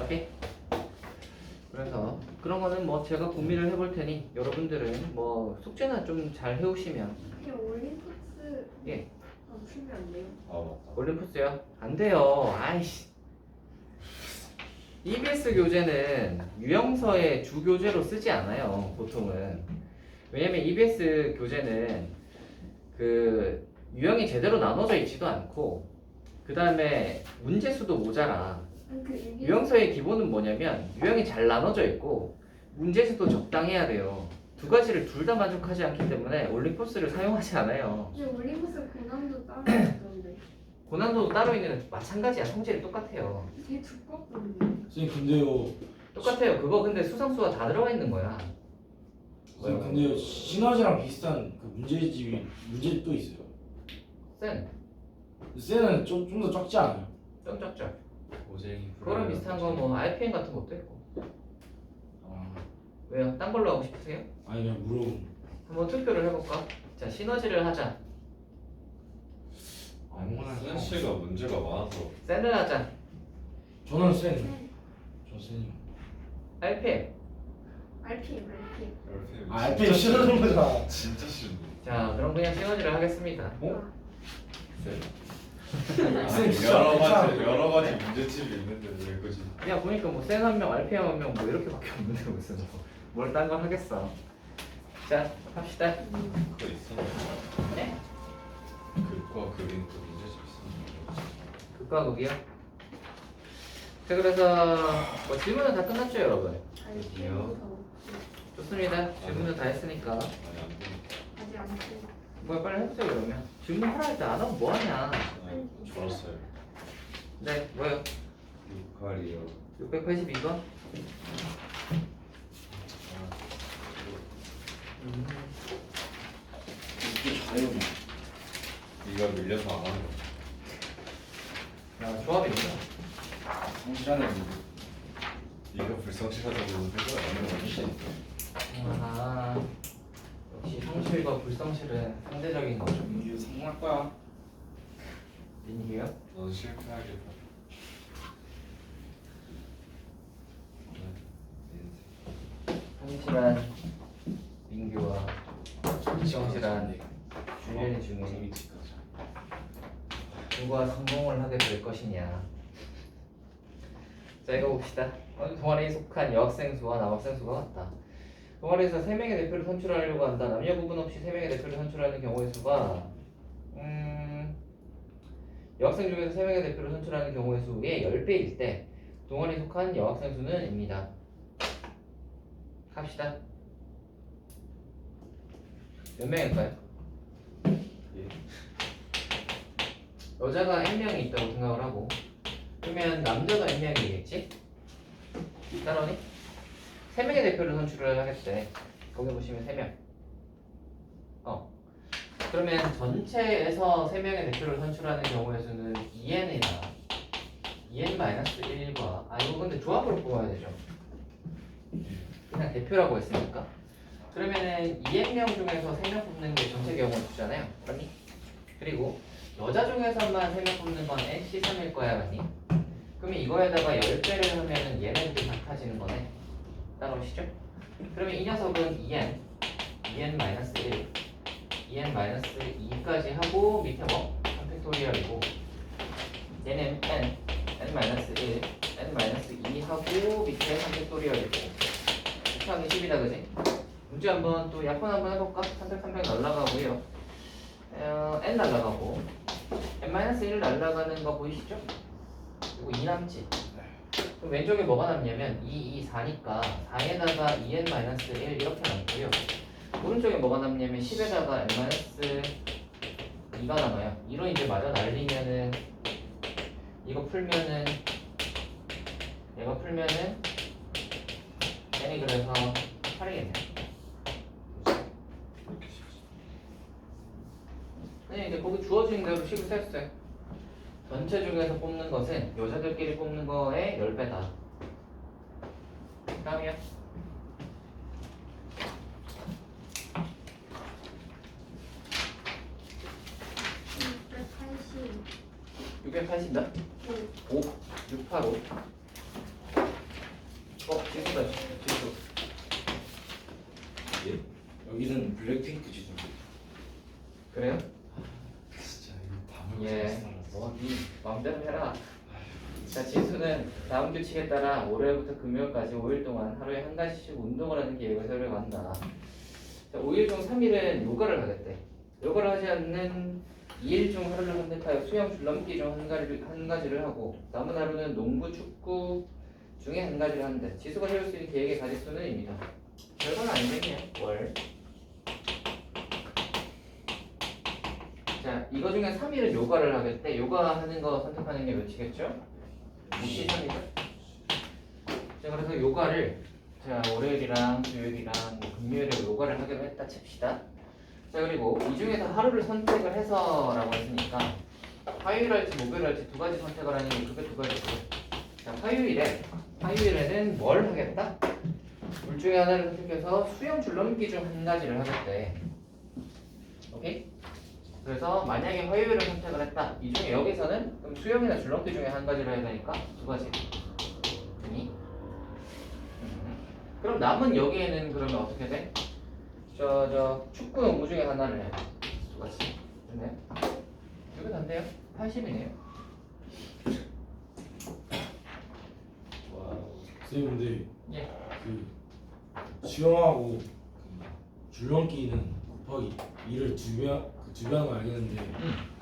오케이? 그래서 그런 거는 뭐 제가 고민을 해볼 테니 여러분들은 뭐 숙제나 좀 잘 해오시면 그냥 올림푸스 예. 풀면 안 돼요? 아 맞다. 올림푸스요? 안 돼요. 아이씨. EBS 교재는 유형서의 주 교재로 쓰지 않아요. 보통은. 왜냐면 EBS 교재는 그 유형이 제대로 나눠져 있지도 않고 그 다음에 문제 수도 모자라. 유형서의 기본은 뭐냐면 유형이 잘 나눠져 있고 문제 수도 적당해야 돼요. 두 가지를 둘 다 만족하지 않기 때문에 올림포스를 사용하지 않아요. 근데 올림포스 고난도 따로 있던데. 고난도도 따로 있는 마찬가지야. 성질이 똑같아요. 되게 두껍던데. 선생님 근데요. 똑같아요. 그거 근데 수상수가 다 들어가 있는 거야. 선생님 근데요. 시너지랑 비슷한 그 문제집 또 있어요. 쌤, 쌤은 좀 더 적지 않아요? 쩍쩍쩍. 고쟁이. 그거랑 비슷한 거 뭐 RPM 같은 것도 있고. 아, 왜요? 딴 걸로 하고 싶으세요? 아니 그냥 물어본. 한번 투표를 해볼까? 자, 시너지를 하자. 아무거나. 승현 씨가 문제가 많아서 쌤을 하자. 저는 쌤. 저 쌤이요. RPM. RPM. RPM 아, 알펜 싫어하는 거잖아. 진짜 싫은데. 자, 그럼 그냥 시너지를 하겠습니다. 어? 아니, 여러 가지 문제집이 있는데 왜 그지? 그냥 보니까 뭐 쌤 한 명, RPM 한 명 뭐 이렇게밖에 없는데 무슨 뭘 딴 걸 하겠어. 자, 합시다. 그거 있었는데. 네? 글과 그림 그 문제집 있었는데. 극과 극이요? 자, 그래서 뭐 질문은 다 끝났죠, 여러분? RPM부터. 좋습니다. 질문은 다 했으니까. 아니 안 돼. 아직 안 돼. 뭐야, 빨리 해보세요, 그러면. 질문 하라 할 때 안 하면 뭐하냐. 아니 좋았어요. 네, 뭐요? 6할이요. 682번? 이게 잘해요. 네가 밀려서 안 하는 거. 야, 조합입니다. 성실하네. 네가 불성실하다고 해서 안 하는 거지. 아, 역시 성실과 불성실은 상대적인 거죠. 민규 성공할 거야. 민기요? 넌 실패하겠다. 성실한 민규와 불성실한 줄리엣 중에 누가 성공을 하게 될 것이냐. 자, 이거 봅시다. 동아리에 속한 여학생 수와 남학생 수가 같다. 동아리에서 3명의 대표를 선출하려고 한다. 남녀 구분 없이 3명의 대표를 선출하는 경우의 수가 여학생 중에서 3명의 대표를 선출하는 경우의 수의 10배일 때 동아리에 속한 여학생 수는 입니다. 갑시다. 몇 명일까요? 여자가 N명이 있다고 생각을 하고 그러면 남자가 N명이겠지? 따라오니? 3명의 대표를 선출을 하겠대. 거기 보시면 3명. 그러면 전체에서 3명의 대표를 선출하는 경우의 수는 2n이다. 2n-1과 이거 근데 조합으로 뽑아야 되죠. 그냥 대표라고 했으니까. 그러면은 2n명 중에서 3명 뽑는 게 전체 경우의 수잖아요. 맞니? 그리고 여자 중에서만 3명 뽑는 건 NC3일 거야. 맞니? 그러면 이거에다가 10배를 하면은 얘네들이 같아지는 거네. 따라오시죠? 그러면 이 녀석은 2n, 2n-1, 2n-2까지 하고 밑에 뭐? 3팩토리얼이고 얘는 n, n-1, n-2 하고 밑에 3팩토리얼이고 곱하기 10이다 그지? 문제 한번 또 약분 한번 해볼까? 300 날라가고요. n 날라가고 n-1 날라가는 거 보이시죠? 그리고 2 남지. 그럼 왼쪽에 뭐가 남냐면 2, 4니까 4에다가 2n-1 이렇게 남고요. 오른쪽에 뭐가 남냐면 10에다가 n-2가 남아요. 이로 이제 맞아 날리면은 이거 풀면은 얘가 풀면은 n이 그래서 8이겠네. 네, 이제 거기 주어진 대로 식을 셌어요. 전체 중에서 뽑는 것은 여자들끼리 뽑는 거의 10배다. 다음이요. 680다? 5, 685. 지수다, 지수. 여기는 블랙핑크 지수. 그래요? 진짜 이거 밤을 예. 새서 살았어. 네 마음대로 해라. 자, 지수는 다음 규칙에 따라 월요일부터 금요일까지 5일 동안 하루에 한 가지씩 운동을 하는 계획을 세워간다. 자, 5일 중 3일은 요가를 하겠대. 요가를 하지 않는 2일 중 하루를 선택하여 수영, 줄넘기 중 한 가지를 하고 남은 하루는 농구, 축구 중에 한 가지를 한대. 지수가 세울 수 있는 계획의 가지수는 입니다. 별건 아니겠네요. 월. 자, 이거 중에 3일은 요가를 하겠대. 요가 하는 거 선택하는 게 몇이겠죠? 53이죠? 자, 그래서 요가를 자, 월요일이랑 수요일이랑 뭐 금요일에 요가를 하기로 했다 칩시다. 자, 그리고 이 중에서 하루를 선택을 해서라고 했으니까 화요일 할지 목요일 할지 두 가지 선택을 하는 게 그게 두 가지고. 자, 화요일에는 뭘 하겠다? 둘 중에 하나를 선택해서 수영, 줄넘기 중 한 가지를 하겠대. 오케이? 그래서 만약에 화요일을 선택을 했다. 이 중에 여기서는 그럼 수영이나 줄넘기 중에 한 가지를 해야 되니까 두 가지. 되니? 그럼 남은 여기에는 그러면 어떻게 돼? 축구, 농구 중에 하나를 해. 두 가지. 됐네. 이거 단데요? 80이네요. 선생님 근데 예. 그 수영하고 줄넘기는 곱하기 2를 두 배 하는 거 알겠는데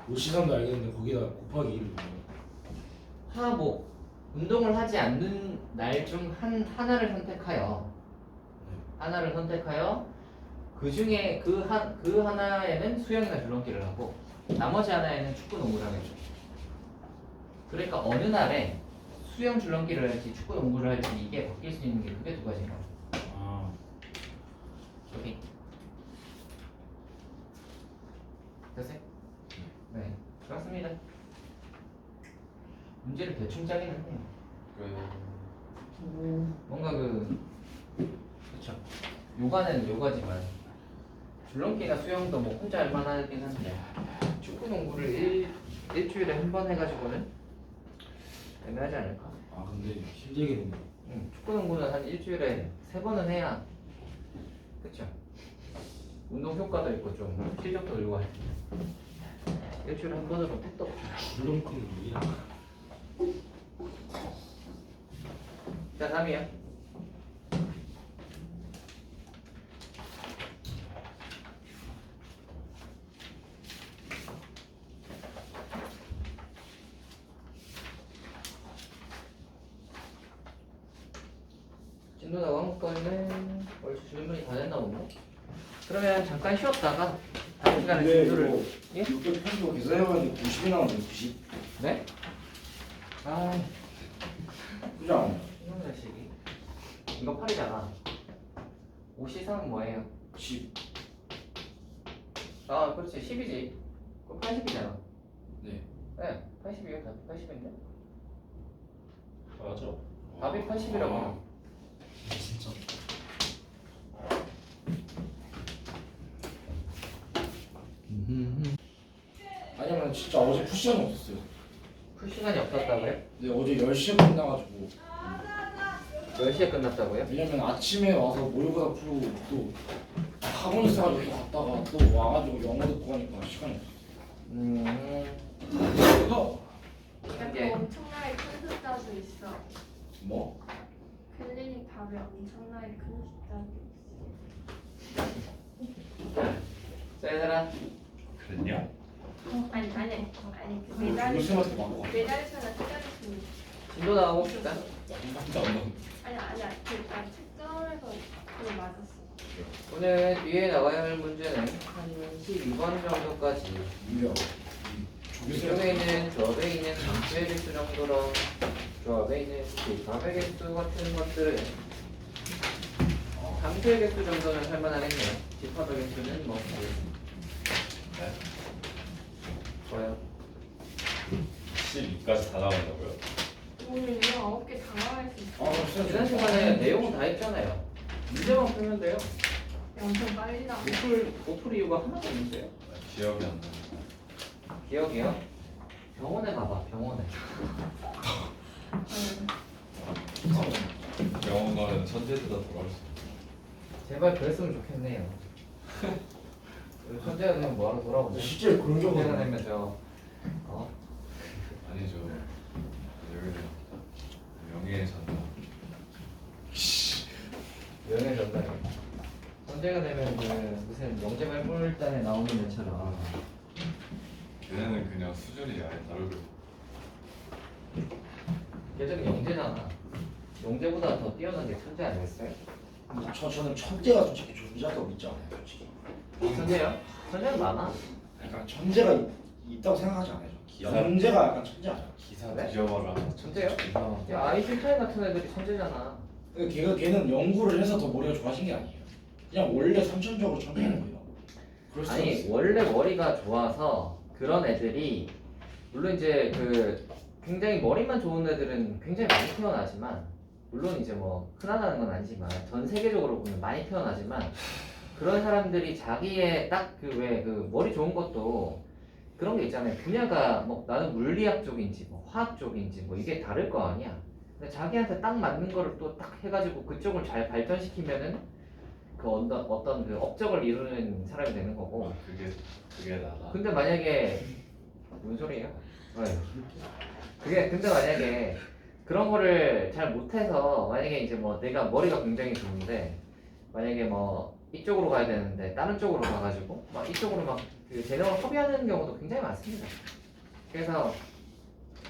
옷시상도 알겠는데 거기다 곱하기 2를 넣어요. 하복. 운동을 하지 않는 날 중 하나를 선택하여 그 중에 그 하나에는 수영이나 줄넘기를 하고 나머지 하나에는 축구, 농구를 하겠죠. 그러니까 어느 날에 수영, 줄넘기를 할지 축구, 농구를 할지 이게 바뀔 수 있는 게 그게 두 가지예요. 아, 오케이. 됐어요? 네, 그렇습니다. 문제를 대충 짜긴 했네요. 뭔가 그쵸. 요가는 요가지만 줄넘기나 수영도 뭐 혼자 할 만하긴 한데 축구, 농구를 일주일에 한 번 해가지고는 애매하지 않을까? 아 근데 힘들겠네. 축구, 농구는 한 일주일에 3번은 해야 그쵸? 운동 효과도 있고 좀 실력도 늘고 할 텐데 일주일에 한 번으로 택도 없죠. 줄넘기는 뭐야? 자, 다음이요. 진도 나간 거는 벌써 질문이 다 됐나 보네. 그러면 잠깐 쉬었다가 다음 시간에 근데 진도를 이거 예? 600 편도 계속 해봤는데 90이 나오네. 90. 네? 아, 그지 않아? 이놈 자식이. 이거 8이잖아. 5시상은 뭐예요? 10. 아, 그렇지. 10이지. 그럼 80이잖아. 네. 네, 80이요. 80인데? 맞아. 답이 80이라고. 진짜. 아니면 진짜 어제 푸시간이 없었어요. 풀 시간이 없었다고요? 근데 어제 10시에 끝나가지고 10시에 끝났다고요? 왜냐면 아침에 와서 모의고사 풀고 또 학원 있어가지고 또 갔다가 또 와가지고 영어 듣고 하니까 시간이 없어. 근데 예. 엄청나게 큰 숫자도 있어. 뭐? 클리닉 답에 엄청나게 큰 숫자도 자, 얘들아. 그랬냐? 있어. 아니 그 이거 쌤한테 맞고 갔다. 매달수나 책자리수. 진도 나가고 싶다. 아니야 그나 책점에서 그거 맞았어. 오늘 뒤에 나가야 할 문제는 한 12번 정도까지 유려. 기존에 있는 조합에 있는 함수의 개수 정도랑 조합에 있는 집합의 개수 같은 것들은 함수의 개수 정도는 할만하겠네요. 집합의 개수는 뭐 네. 좋아요. 12까지 다 나간다고요? 오늘 이거 9개 다 나갈 수 있어. 지난 시간에 내용은 다 했잖아요. 문제만 풀면 돼요. 엄청 빨리 나와. 못풀 이유가 하나도 없는데요. 기억이 안 나. 기억이요? 병원에 가봐. 병원에. 병원 가면 천재들다 돌아올 수 제발 그랬으면 좋겠네요. 우리 천재가 되면 뭐하러 돌아오죠? 실제 그런 경우는 천재가 되면 저 아니죠. 여기는 많잖아. 걔네는 그냥 수준이 아예 다르고. 걔들은 영재잖아. 영재보다 더 뛰어난 게 천재 아니겠어요? 근데 저는 천재가 솔직히 존재한다고 믿지 않아요, 솔직히. 천재요? 천재는 많아. 약간 천재가 있다고 생각하지 않아요. 기사. 존재가 약간 천재 아니야. 기사 네? 뒤져봐라. 천재요? 기사. 야 아인슈타인 같은 애들이 천재잖아. 근데 걔는 연구를 해서 더 머리가 좋아진 게 아니에요. 그냥 원래 선천적으로 천재인 거예요. 그럴 수 아니 있어요. 원래 머리가 좋아서 그런 애들이 물론 이제 그 굉장히 머리만 좋은 애들은 굉장히 많이 태어나지만 물론 이제 뭐 흔하다는 건 아니지만 전 세계적으로 보면 많이 태어나지만 그런 사람들이 자기의 딱 그 왜 그 머리 좋은 것도 그런 게 있잖아요. 분야가 뭐 나는 물리학 쪽인지 뭐 화학 쪽인지 뭐 이게 다를 거 아니야. 근데 자기한테 딱 맞는 거를 또 딱 해가지고 그쪽을 잘 발전시키면은 그 어떤 그 업적을 이루는 사람이 되는 거고. 그게 나다. 근데 만약에 뭔 소리예요? 네. 그게 근데 만약에 그런 거를 잘 못해서 만약에 이제 뭐 내가 머리가 굉장히 좋은데 만약에 뭐 이쪽으로 가야 되는데 다른 쪽으로 가가지고 막 이쪽으로 막 그 재능을 허비하는 경우도 굉장히 많습니다. 그래서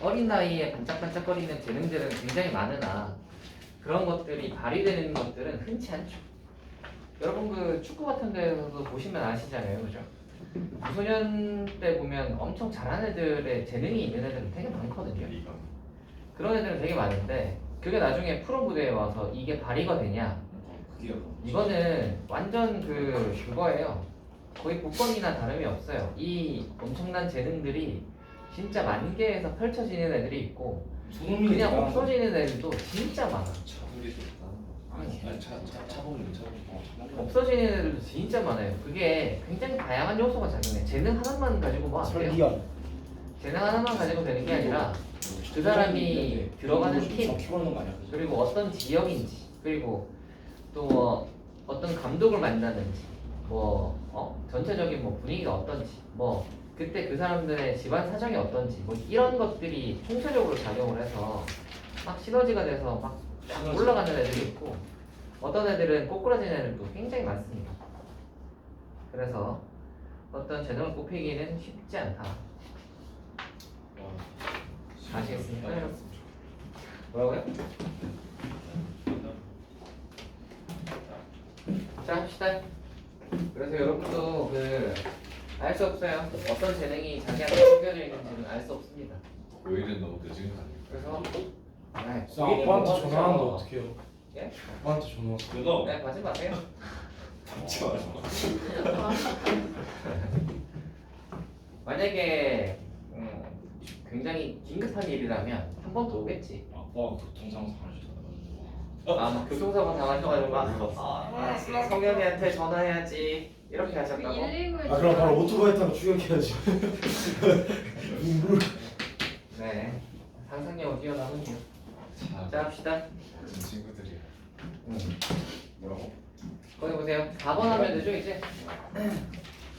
어린 나이에 반짝반짝거리는 재능들은 굉장히 많으나 그런 것들이 발휘되는 것들은 흔치 않죠. 여러분 그 축구 같은 데서도 보시면 아시잖아요, 그죠? 유소년 때 보면 엄청 잘하는 애들의 재능이 있는 애들은 되게 많거든요. 리가. 그런 애들은 되게 많은데 그게 나중에 프로 무대에 와서 이게 발휘가 되냐? 그게 이거는 완전 그거예요. 거의 복권이나 다름이 없어요. 이 엄청난 재능들이 진짜 만개에서 펼쳐지는 애들이 있고 손흥민이 그냥 대단한 거. 없어지는 애들도 진짜 많아. 차돌이 좋다. 아니, 차범근 없어지는 애들도 진짜 많아요. 그게 굉장히 다양한 요소가 작용해. 재능 하나만 가지고 뭐 안 돼요. 설기현. 재능 하나만 가지고 되는 게 아니라 그 사람이 들어가는 팀 키워놓는 거 아니야? 그죠? 그리고 어떤 지역인지 그리고 또 뭐 어떤 감독을 만나는지 전체적인 뭐 분위기가 어떤지 뭐 그때 그 사람들의 집안 사정이 어떤지 뭐 이런 것들이 총체적으로 작용을 해서 막 시너지가 돼서 막 올라가는 애들이 있고 어떤 애들은 꼬꾸라지는 애들도 굉장히 많습니다. 그래서 어떤 재능을 꼽히기는 쉽지 않다. 아시겠습니까? 뭐라고요? 자 합시다. 그래서 여러분도 알 수 없어요. 어떤 재능이 자기한테 숨겨져 있는지는 알 수 없습니다. 고일은 너무 늦은 거 아니야? 그래서 그래서 아빠한테 전화하는데 어떡해요? 예? 아빠한테 전화 왔어. 끊어. 네, 가지 마세요. 담지 마라. 만약에 굉장히 긴급한 일이라면 한 번 더 오겠지. 아빠가 교통사고 당하셨다고. 막 교통사고 당하셔가지고 막 성현이한테 전화해야지 이렇게 하셨다고. 119에 아 그럼 바로 오토바이 타고 추격해야지. 네, 상상력은 뛰어나군요. 자, 자 합시다. 같은 친구들이야. 뭐라고? 거기 보세요. 4번 하면 되죠 이제?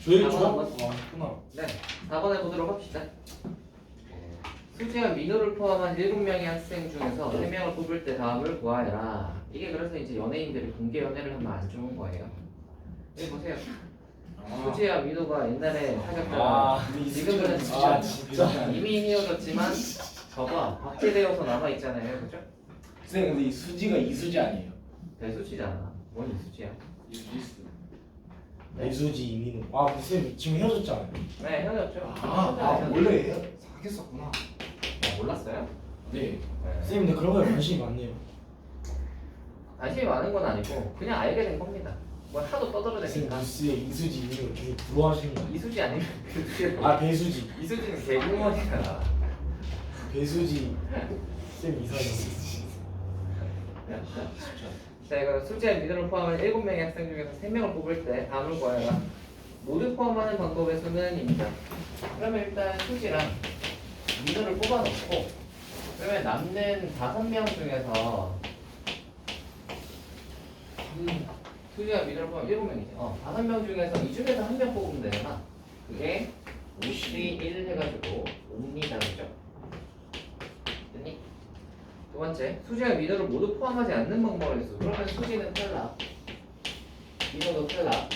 저희 아, 저 한번. 했구나. 네, 4번 해보도록 합시다. 수지와 민호를 포함한 7명의 학생 중에서 3명을 뽑을 때 다음을 구하여라. 이게 그래서 이제 연예인들이 공개 연애를 하면 안 좋은 거예요. 여기 보세요. 수지와 민호가 옛날에 사귀었다가 지금은 진짜. 이미 헤어졌지만 저거 박제되어서 남아 있잖아요, 그죠? 선생님 근데 이 수지가 이수지 아니에요? 대수지잖아. 뭔 이수지야? 이수. 이수지 이민우. 아 쌤 지금 헤어졌잖아요. 네, 헤어졌죠. 원래 사귀었었구나. 몰랐어요? 네. 네. 쌤 근데 그런 거에 관심이 많네요. 관심이 많은 건 아니고 그냥 알게 된 겁니다. 뭐 하도 쌤 떠들어대니까. 뉴스에 이수지 이민우 계속 부러워하시는 거 아니에요? 이수지 아니면 배수지. 아 배수지. 이수지는 개구먼이잖아. 배수지. 쌤 이상형. 자, 이거 수지와 민호를 포함한 7명의 학생 중에서 3명을 뽑을 때 다음을 구하여라. 모두 포함하는 방법의 수는입니다. 그러면 일단 수지랑 민호를 뽑아놓고 그러면 남는 5명 중에서 수지와 민호를 포함한 7명이지. 5명 중에서 이 중에서 1명 뽑으면 되잖아. 그게 5C1 해가지고 옵니다, 그죠? 됐니? 두 번째, 수지와 민호를 모두 포함하지 않는 방법을 했어. 그러면 수지는 탈락, 민호도 탈락.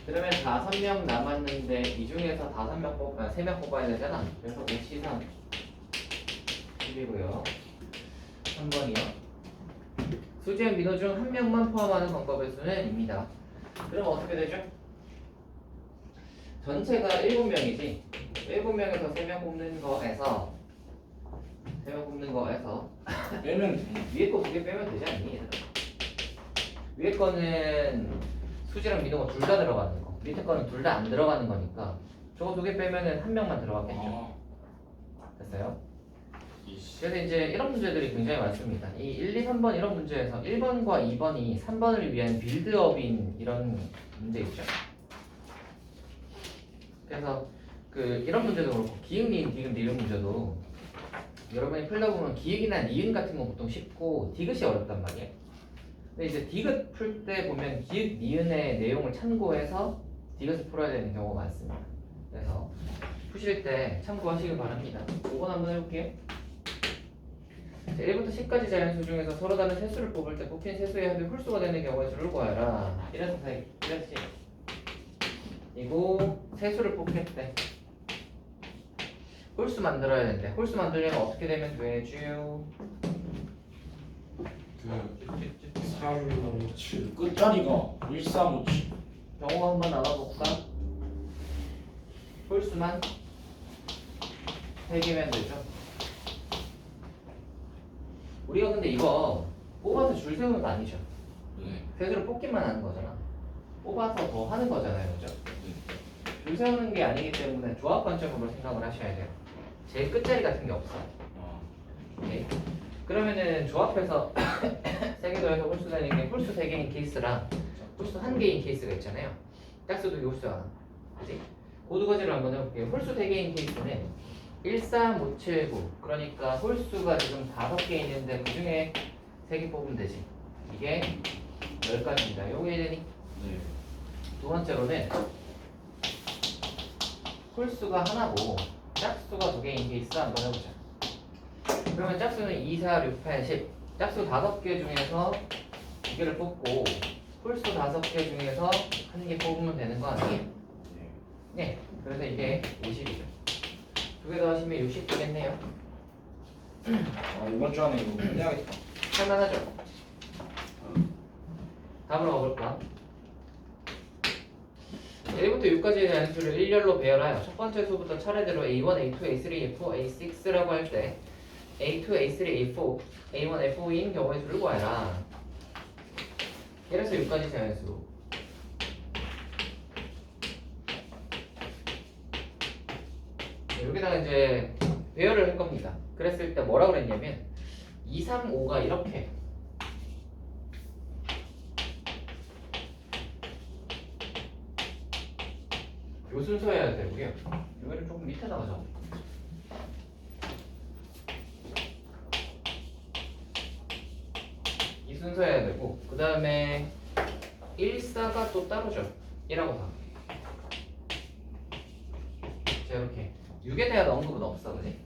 그러면 5명 남았는데 이 중에서 3명 뽑아야 되잖아. 그래서 5시상 10이고요. 3번이요. 수지의 민호 중 한 명만 포함하는 방법의 수는 입니다. 그럼 어떻게 되죠? 전체가 7명이지. 7명에서 3명 뽑는 거에서 빼면 위에 거 2개 빼면 되지 않니? 얘들아? 위에 거는 수지랑 민호가 둘 다 들어가는 거, 밑에 거는 둘 다 안 들어가는 거니까 저거 2개 빼면은 한 명만 들어갔겠죠. 됐어요? 그래서 이제 이런 문제들이 굉장히 많습니다. 이 1, 2, 3번 이런 문제에서 1번과 2번이 3번을 위한 빌드업인 이런 문제 있죠. 그래서 이런 문제도 그렇고 기역, 니은, 디귿 이런 문제도 여러분이 풀다 보면 기역이나 니은 같은 건 보통 쉽고 디귿이 어렵단 말이에요. 근데 이제 디귿 풀 때 보면 기역, 니은의 내용을 참고해서 디귿을 풀어야 되는 경우가 많습니다. 그래서 푸실 때 참고하시길 바랍니다. 5번 한번 해볼게요. 자, 1부터 10까지 자연수 중에서 서로 다른 세수를 뽑을 때 뽑힌 세수의 합이 홀수가 되는 경우의 수를 구하라. 이래서 이거 세수를 뽑겠대. 홀수 만들어야 되는데 홀수 만들려면 어떻게 되면 되죠? 357 끝자리가 1357. 경호 한번 나눠볼까? 홀수만 3개면 되죠. 우리가 근데 이거 뽑아서 줄 세우는 거 아니죠? 네. 세수를 뽑기만 하는 거잖아. 뽑아서 더 하는 거잖아요, 그죠? 줄 세우는 게 아니기 때문에 조합 관점으로 생각을 하셔야 돼요. 제일 끝자리 같은 게 없어. 오케이. 그러면은 조합해서 3개 더해서 홀수 되는 게 홀수 3개인 케이스랑 홀수 1개인 케이스가 있잖아요. 짝수 2개, 홀수 하나. 그지? 그 2가지를 한번 해볼게요. 홀수 3개인 케이스는 13579. 그러니까 홀수가 지금 5개 있는데 그 중에 3개 뽑으면 되지. 이게 10가지입니다. 요거 이해되니? 네. 두 번째로는 홀수가 하나고 짝수가 2개인 케이스 한번 해보자. 그러면 짝수는 2, 4, 6, 8, 10. 짝수 5개 중에서 2개를 뽑고 홀수 5개 중에서 1개 뽑으면 되는 거 아니에요? 네. 그래서 이게 50이죠. 2개 더 하시면 60 되겠네요. 이번 주 안에 이거 해야겠다. 할만하죠? 답으로 가볼까? 1부터 6까지의 자연수를 일렬로 배열하여 첫 번째 수부터 차례대로 A1, A2, A3, A4, A6라고 할 때 A2, A3, A4, A1, A4인 경우의 수를 구하라. 이래서 6가지 자연수. 여기다가 이제 배열을 할 겁니다. 그랬을 때 뭐라 그랬냐면 2, 3, 5가 이렇게 요 순서여야 되고요. 여기를 조금 밑에다가 적어. 이 순서여야 되고 그 다음에 1, 4가 또 따로죠. 1하고 4. 자 이렇게 6에 대한 언급은 없어, 그지?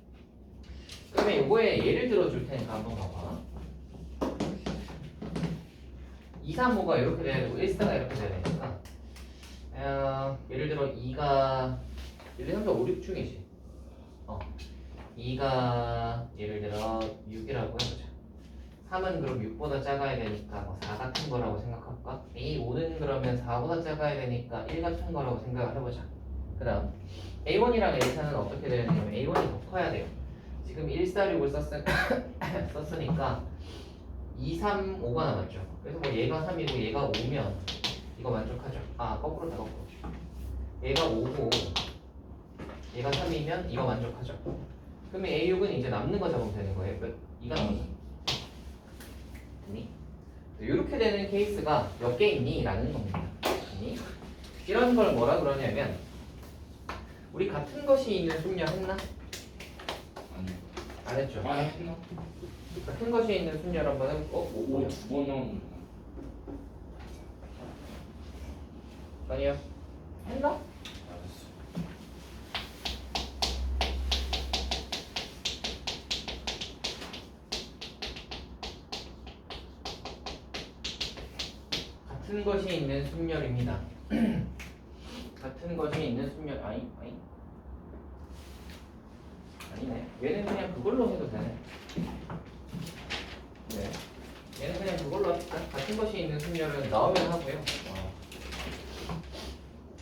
그러면 요거에 예를 들어 줄 테니까 한번 봐봐. 2, 3, 5가 이렇게 돼야 되고 1, 4가 이렇게 돼야 되니까 예를 들어 2가 1, 2, 3, 4, 5, 6 중이지. 2가 예를 들어 6이라고 해보자. 3은 그럼 6보다 작아야 되니까 뭐 4 같은 거라고 생각할까? A5는 그러면 4보다 작아야 되니까 1 같은 거라고 생각을 해보자. 그 다음 A1이랑 A4는 어떻게 되냐면 A1이 더 커야 돼요. 지금 1, 4, 6을 썼으니까 2, 3, 5가 남았죠. 그래서 뭐 얘가 3이고 얘가 5면 이거 만족하죠. 거꾸로다 거꾸로. 얘가 5고 얘가 3이면 이거 만족하죠. 그러면 A6은 이제 남는 거 잡으면 되는 거예요. 몇? 2가 남았어. 됐니? 이렇게 되는 케이스가 몇 개 있니? 라는 겁니다. 됐니? 이런 걸 뭐라 그러냐면 우리 같은 것이 있는 숙녀 했나? 아니요. 안 했죠. 했나? 같은 것이 있는 숙녀를 한번 해볼까? 5 두 번 나오는 거. 아니요. 했나? 알았어. 같은 것이 있는 순열입니다. 같은 것이 있는 순열 아니네. 얘는 그냥 그걸로 해도 되네. 네. 얘는 그냥 그걸로 합시다. 같은 것이 있는 순열은 나오면 하고요.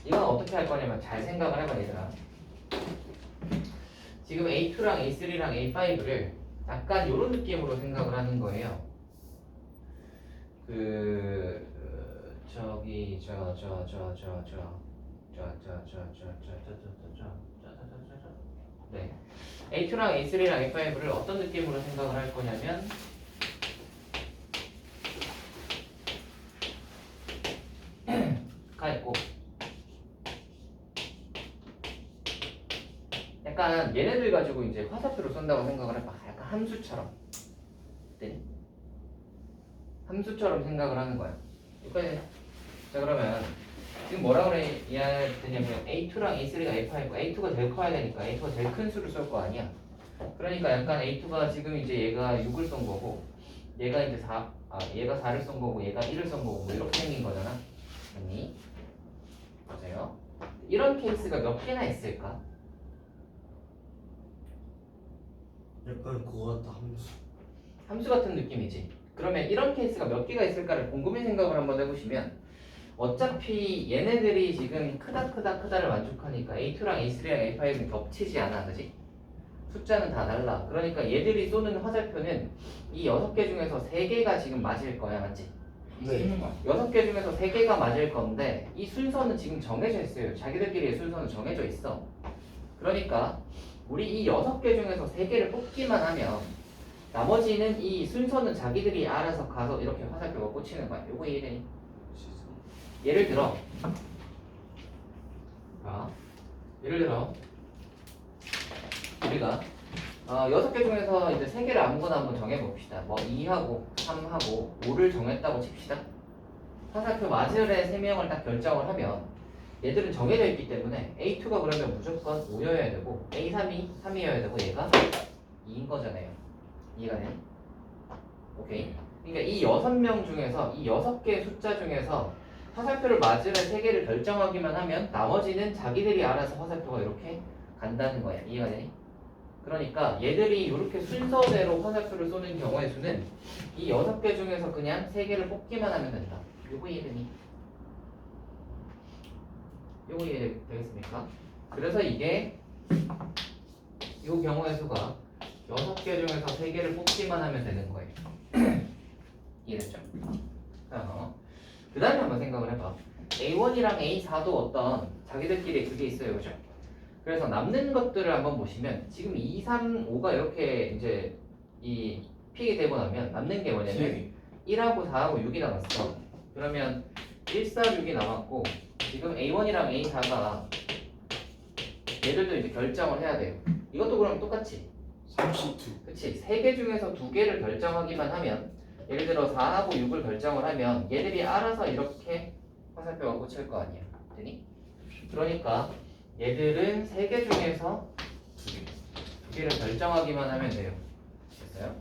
이건 어떻게 할 거냐면 잘 생각을 해봐 얘들아. 지금 A2랑 A3랑 A5를 약간 이런 느낌으로 생각을 하는 거예요. 네. A2랑 A3랑 A5를 어떤 느낌으로 생각을 할 거냐면 가 있고 약간 얘네들 가지고 이제 화살표를 쏜다고 생각을 해봐. 약간 함수처럼. 네. 함수처럼 생각을 하는 거야. 여기까지. 자 그러면 지금 뭐라고 해야 되냐면 A2랑 A3가 A5고 A2가 제일 커야 되니까 A2가 제일 큰 수를 쏠 거 아니야. 그러니까 약간 A2가 지금 이제 얘가 6을 쏜 거고 얘가 이제 얘가 4를 쏜 거고 얘가 1을 쏜 거고 뭐 이렇게 생긴 거잖아. 맞니? 맞아요. 이런 케이스가 몇 개나 있을까? 약간 그거 같다 함수. 함수 같은 느낌이지. 그러면 이런 케이스가 몇 개가 있을까를 곰곰이 생각을 한번 해보시면 어차피 얘네들이 지금 크다를 만족하니까 A2랑 A3랑 A5는 겹치지 않아, 그지? 숫자는 다 달라. 그러니까 얘들이 쏘는 화살표는 이 6개 중에서 3개가 지금 맞을 거야, 맞지? 쓰는 거 6개 중에서 3개가 맞을 건데 이 순서는 지금 정해져 있어요. 자기들끼리의 순서는 정해져 있어. 그러니까 우리 이 6개 중에서 3개를 뽑기만 하면 나머지는 이 순서는 자기들이 알아서 가서 이렇게 화살표가 꽂히는 거야. 요거 이해되니? 예를 들어 우리가 6개 중에서 이제 3개를 아무거나 한번 정해봅시다. 뭐 2하고 3하고 5를 정했다고 칩시다. 화살표 맞을에 3명을 딱 결정을 하면 얘들은 정해져 있기 때문에 A2가 그러면 무조건 5여야 되고 A3이 3이어야 되고 얘가 2인 거잖아요. 이해가 돼? 오케이. 그러니까 이 6명 중에서 이 6개의 숫자 중에서 화살표를 맞을에 3개를 결정하기만 하면 나머지는 자기들이 알아서 화살표가 이렇게 간다는 거야. 이해가 되니? 그러니까 얘들이 이렇게 순서대로 화살표를 쏘는 경우의 수는 이 6개 중에서 그냥 3개를 뽑기만 하면 된다. 요거 이해되니? 요거 이해되겠습니까? 그래서 이게 요 경우의 수가 6개 중에서 3개를 뽑기만 하면 되는 거예요. 이해됐죠? 그 다음에 한번 생각을 해봐. A1이랑 A4도 어떤 자기들끼리 그게 있어요. 그죠? 그래서 남는 것들을 한번 보시면 지금 2, 3, 5가 이렇게 이제 이 픽이 되고 나면 남는 게 뭐냐면 1하고 4하고 6이 남았어. 그러면 1, 4, 6이 남았고 지금 A1이랑 A4가 얘들도 이제 결정을 해야 돼요. 이것도 그럼 똑같이 32 그치? 3개 중에서 2개를 결정하기만 하면 예를 들어 4하고 6을 결정을 하면 얘들이 알아서 이렇게 화살표가 꽂힐 거 아니야. 되니? 그러니까 얘들은 3개 중에서 2개를 결정하기만 하면 돼요. 됐어요?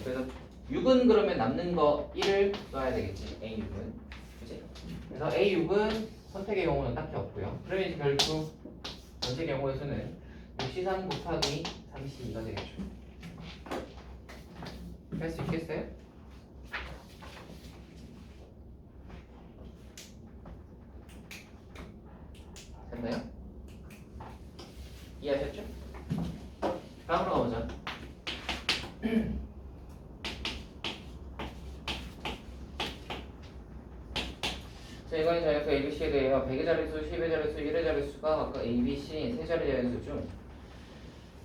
그래서 6은 그러면 남는 거 1을 써야 되겠지. A6은. 그치? 그래서 A6은 선택의 경우는 딱히 없고요. 그러면 이제 결국 전체 경우의 수는 63 곱하기 32가 되겠죠. 할 수 있겠어요? 됐나요? 이해하셨죠? 다음으로 가보자. 자, 이거는 자연수 ABC에 대해서 100의 자릿수, 10의 자릿수, 1의 자릿수가 각각 A, B, C 세 자리 자연수 중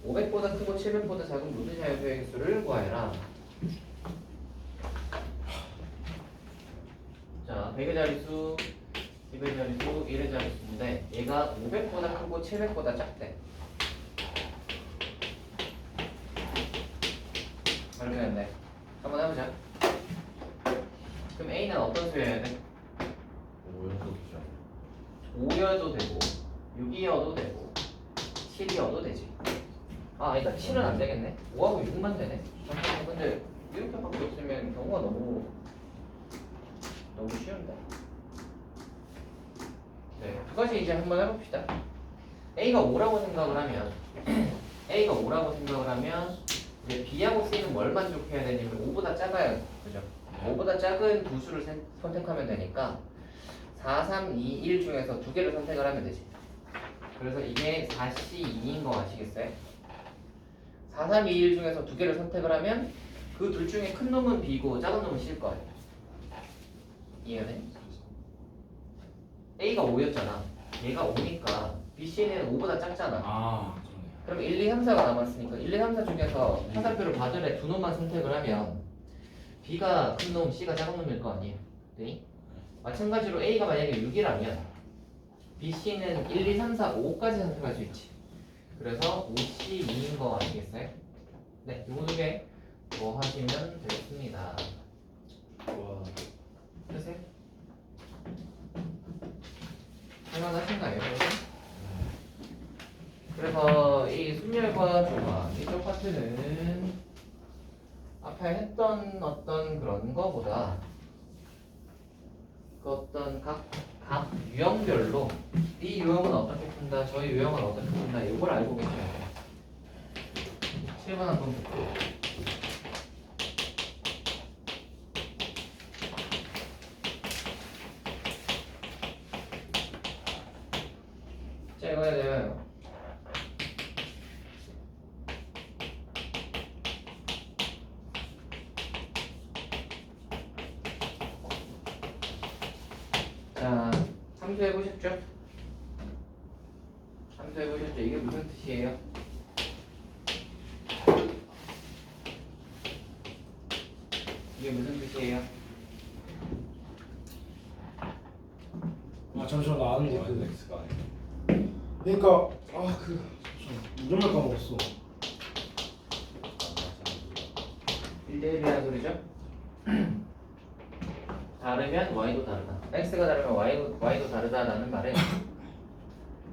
500보다 크고 700보다 작은 모든 자연수의 횟수를 구하여라. 자, 100의 자릿수, 10의 자릿수, 1의 자릿수인데 얘가 500보다 크고 700보다 작대. 그러면 네. 한번 해보자. 그럼 A는 어떤 수여야 돼? 5여도 되고 6이어도 되고 7이어도 되지. 아니다 7은 안 되겠네. 5하고 6만 되네. 잠깐만 근데 이렇게밖에 없으면 경우가 너무 쉬운데. 네, 두 가지 이제 한번 해봅시다. A가 5라고 생각을 하면 A가 5라고 생각을 하면 이제 B하고 C는 뭘 만족해야 되냐면 5보다 작아요. 그죠? 5보다 작은 두 수를 선택하면 되니까 4, 3, 2, 1 중에서 두 개를 선택을 하면 되지. 그래서 이게 4C, 2인 거 아시겠어요? 4, 3, 2, 1 중에서 두 개를 선택을 하면 그 둘 중에 큰 놈은 B고 작은 놈은 C일 거예요. 이해돼? A가 5였잖아. 얘가 5니까 B, C는 5보다 작잖아. 아 그러네. 그럼 1, 2, 3, 4가 남았으니까 1, 2, 3, 4 중에서 화살표를 받을 애 두 놈만 선택을 하면 B가 큰 놈, C가 작은 놈일 거 아니에요. 네? 마찬가지로 A가 만약에 6이라면 B, C는 1, 2, 3, 4, 5까지 선택할 수 있지. 그래서 5C, 2인 거 아시겠어요? 네, 요거 두 개 뭐 하시면 되겠습니다. 와. 그러세요? 할만하신가요? 그래서 이 순열과 조각 이쪽 파트는 앞에 했던 어떤 그런 거보다 그 어떤 각 유형별로 이 유형은 어떻게 푼다, 저희 유형은 어떻게 푼다 이걸 알고 계셔야 돼요. 7번 한번 볼게요. 자, 이거 해야 돼요. 자, 함수해보셨죠? 함수해보셨죠? 이게 무슨 뜻이에요? 이게 무슨 뜻이에요? 아 잠시만 나 아는 거 완전 같은데. X가 아니고. 그러니까 이름을 까먹었어. 1대1이라는 소리죠? 다르면 y도 다르다. x가 다르면 y도 다르다라는 말은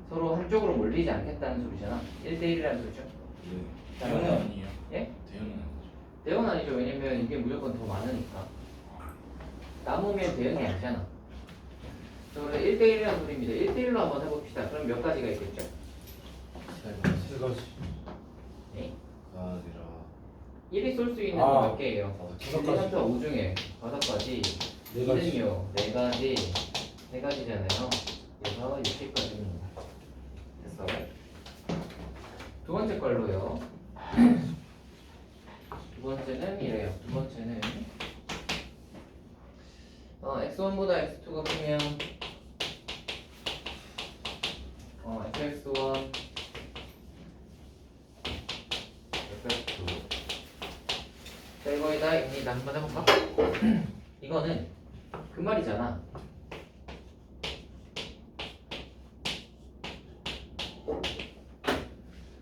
서로 한쪽으로 몰리지 않겠다는 소리잖아. 1대1이라는 소리죠. 대형은 아니에요. 예? 대형은 아니죠. 대응은 아니죠. 왜냐면 이게 무조건 더 많으니까. 남으면 대응이 아니잖아. 그래서 1대1이라는 소리입니다. 1대1로 한번 해봅시다. 그럼 몇 가지가 있겠죠? 세 가지. 네? 아니라 1이 쏠 수 있는 아, 몇 개예요? 1, 2, 3, 4, 5 중에 5가지. 네 가지. 4가지. 3가지잖아요. 그래서 60까지입니다. 됐어. 두 번째 걸로요. 두 번째는 이래요. 두 번째는 x1보다 x2가 크면 fx1 fx2 자 이거에다 입니다. 한번 해볼까? 이거는 그 말이잖아.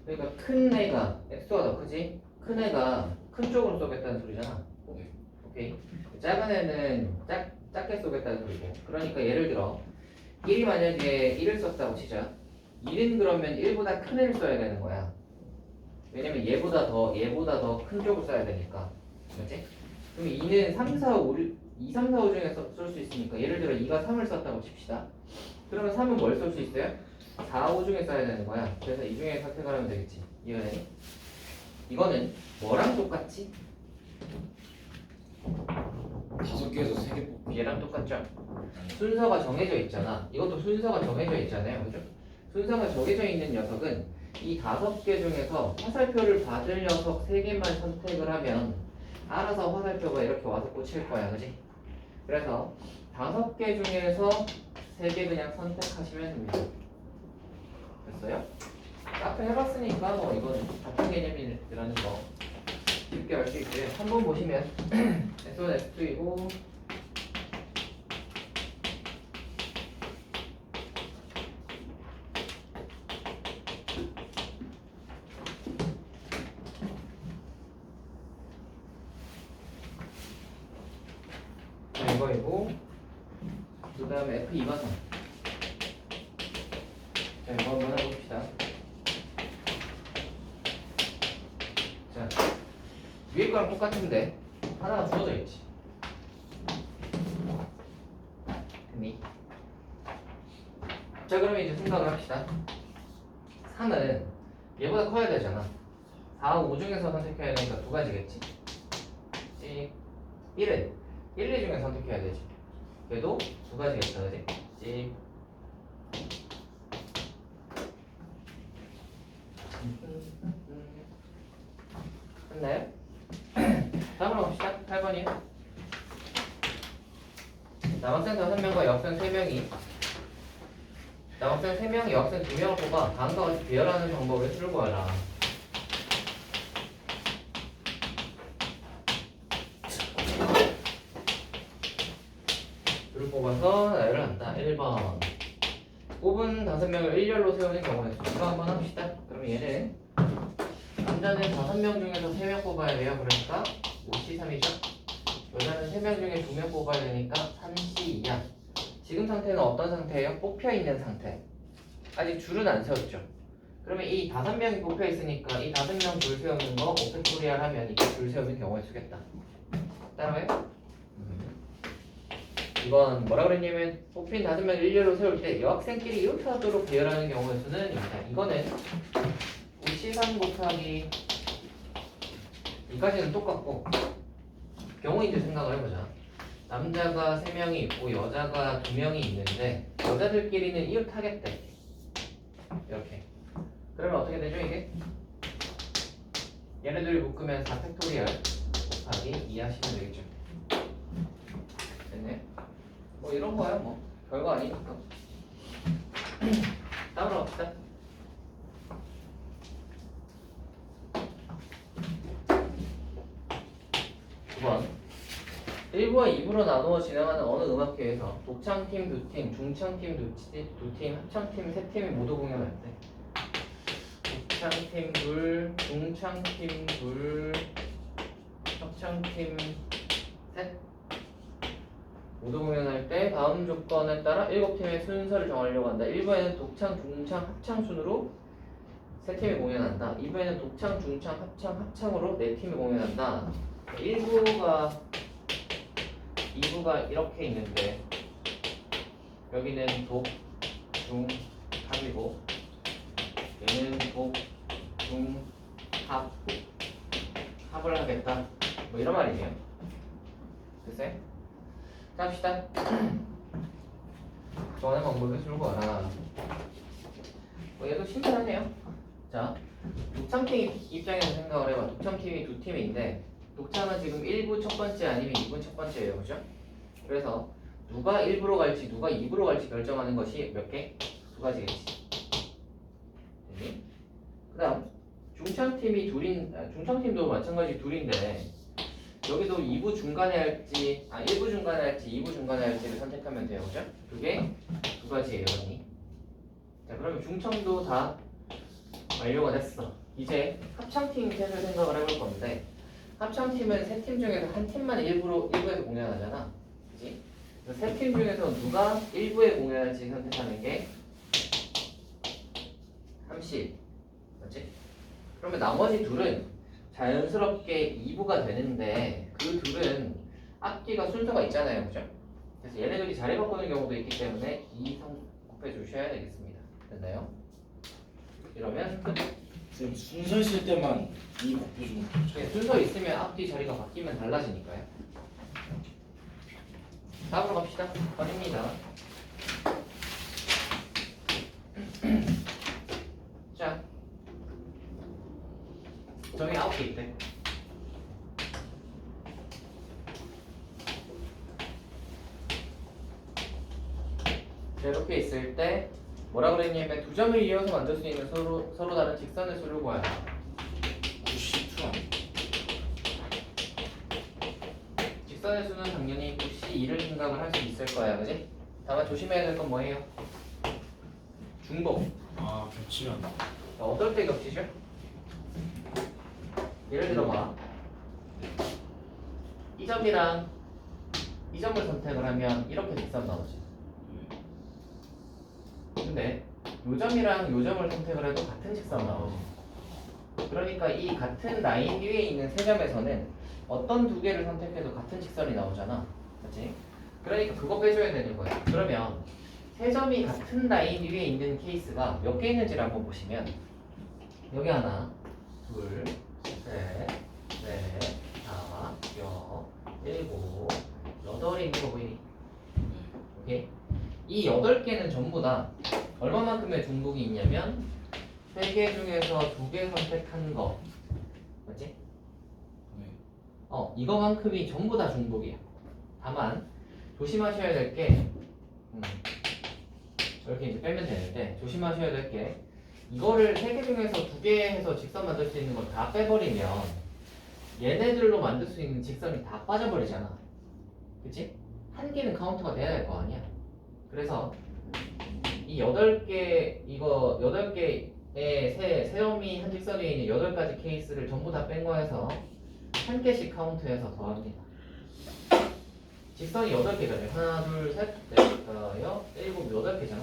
그러니까 큰 애가 x가 더 크지? 큰 애가 큰 쪽으로 쏘겠다는 소리잖아. 네. 오케이. 작은 애는 작게 쏘겠다는 소리고. 그러니까 예를 들어 1이 만약에 1을 썼다고 치자. 1은 그러면 1보다 큰 애를 써야 되는 거야. 왜냐면 얘보다 더 큰 쪽을 써야 되니까. 그렇지? 그럼 2는 3, 4, 5, 2, 3, 4, 5 중에서 쏠 수 있으니까 예를 들어 2가 3을 썼다고 칩시다. 그러면 3은 뭘 쏠 수 있어요? 4, 5 중에 써야 되는 거야. 그래서 이 중에 선택을 하면 되겠지. 이해되니? 이거는 뭐랑 똑같지? 5개에서 3개 뽑기. 얘랑 똑같죠? 순서가 정해져 있잖아. 이것도 순서가 정해져 있잖아요. 그죠? 순서가 정해져 있는 녀석은 이 5개 중에서 화살표를 받을 녀석 3개만 선택을 하면 알아서 화살표가 이렇게 와서 꽂힐 거야. 그지? 그래서 5개 중에서 3개 그냥 선택하시면 됩니다. 됐어요? 앞에 해봤으니까 뭐 이거는 같은 개념이라는 거 쉽게 알 수 있고요. 한번 보시면 S1, S2이고 이거이고 그 다음에 F2마선 자 이거 한번 해봅시다. 자 위에 거랑 똑같은데 하나가 주어져 있지. 됐니? 자 그러면 이제 생각을 합시다. 4는 얘보다 커야 되잖아. 4, 5 중에서 선택해야 되니까 두 가지겠지. 1은 1, 2 중에 선택해야 되지. 얘도 두 가지겠다, 그지? 됐나요? 다음으로 갑시다. 8번이요. 남학생 5명과 여학생 3명이 남학생 3명, 여학생 2명을 뽑아 다음과 같이 배열하는 방법을 출구하라. 둘을 뽑아서 나열을 한다. 1번 뽑은 5명을 1열로 세우는 경우에 이거 한번 합시다. 그럼 얘는 남자는 5명 중에서 3명 뽑아야 돼요. 그러니까 5C3이죠. 여자는 3명 중에 2명 뽑아야 되니까 3C2야. 지금 상태는 어떤 상태예요? 뽑혀있는 상태. 아직 줄은 안 세웠죠. 그러면 이 5명이 뽑혀있으니까 이 5명 줄 세우는 거 오페토리얼 하면 이렇게 줄 세우는 경우에 쓰겠다. 따라와요? 이건 뭐라 그랬냐면 뽑힌 5명을 일렬로 세울 때 여학생끼리 이렇게 하도록 배열하는 경우의 수는 입니다. 이거는 5C3 곱하기 이까지는 똑같고 경우인지 생각을 해보자. 남자가 3명이 있고 여자가 2명이 있는데 여자들끼리는 이웃 하겠대. 이렇게. 그러면 어떻게 되죠 이게? 얘네들이 묶으면 4팩토리얼 곱하기 2 하시면 되겠죠. 됐네. 뭐 이런 거야 뭐 별거 아니니까. 다음으로 갑시다. 9번 1부와 2부로 나누어 진행하는 어느 음악회에서 독창팀 2팀, 중창팀 2팀, 합창팀 3팀이 모두 공연할 때 독창팀 2, 중창팀 2, 합창팀 3 모두 공연할 때 다음 조건에 따라 7팀의 순서를 정하려고 한다. 1부에는 독창, 중창, 합창 순으로 3팀이 공연한다. 2부에는 독창, 중창, 합창으로 4팀이 공연한다. 1부가 2부가 이렇게 있는데 여기는 독, 중, 합이고 얘는 독, 중, 합을 하겠다. 뭐 이런 말이네요. 글쎄. 자 합시다. 좋아하는 방법을 들고 와라. 뭐 얘도 신기하네요. 자 독창팀 입장에서 생각을 해봐. 독창팀이 2팀인데 독창은 지금 1부 첫 번째 아니면 2부 첫 번째예요. 그죠? 그래서 누가 1부로 갈지 누가 2부로 갈지 결정하는 것이 몇 개? 두 가지겠지. 그 다음 중창팀이 중창팀도 마찬가지 둘인데 여기도 2부 중간에 할지 1부 중간에 할지 2부 중간에 할지를 선택하면 돼요. 그죠? 그게 두 가지예요. 언니. 자 그러면 중창도 다 완료가 됐어. 이제 합창팀 셋을 생각을 해볼 건데 합창팀은 3팀 중에서 한 팀만 1부에서 공연하잖아. 그치? 그래서 3팀 중에서 누가 1부에 공연할지 선택하는 게 30. 맞지? 그러면 나머지 둘은 자연스럽게 2부가 되는데 그 둘은 악기가 순서가 있잖아요. 그죠? 그래서 얘네들이 자리 바꾸는 경우도 있기 때문에 2 곱해 주셔야 되겠습니다. 됐나요? 이러면 끝. 지금 순서 있을 때만 이 곱해주는 거죠. 순서 있으면 앞뒤 자리가 바뀌면 달라지니까요. 다음으로 갑시다. 번입니다. 자, 점이 9개 있대. 자, 이렇게 있을 때 뭐라 그랬냐면 두 점을 이어서 만들 수 있는 서로 다른 직선의 수를 구하라. 92 아니에요? 직선의 수는 당연히 92를 생각을 할 수 있을 거야, 그지? 다만 조심해야 될 건 뭐예요? 중복. 아 겹치면 자, 어떨 때 겹치죠? 예를 들어봐. 이 점이랑 이 점을 선택을 하면 이렇게 직선 나오지. 근데 요 점이랑 요 점을 선택을 해도 같은 직선 나오지. 그러니까 이 같은 라인 위에 있는 세 점에서는 어떤 두 개를 선택해도 같은 직선이 나오잖아. 그렇지? 그러니까 그거 빼줘야 되는 거야. 그러면 세 점이 같은 라인 위에 있는 케이스가 몇 개 있는지를 한번 보시면 여기 하나, 둘, 셋, 넷, 다, 여, 일곱, 여덟이 있는 거 보이니? 오케이? 이 8개는 전부 다 얼마만큼의 중복이 있냐면 3개 중에서 2개 선택한 거 맞지? 네. 이거만큼이 전부 다 중복이야. 다만 조심하셔야 될 게 저렇게 이제 빼면 되는데 조심하셔야 될 게 이거를 3개 중에서 2개 해서 직선 만들 수 있는 걸 다 빼버리면 얘네들로 만들 수 있는 직선이 다 빠져버리잖아. 그치? 한 개는 카운터가 돼야 될 거 아니야. 그래서 이 8개 이거 8개의 세 점이 한 직선 위에 있는 8가지 케이스를 전부 다 뺀 거에서 한 개씩 카운트해서 더합니다. 직선이 8개잖아요. 하나, 둘, 셋, 넷, 다, 여, 일곱, 8개잖아.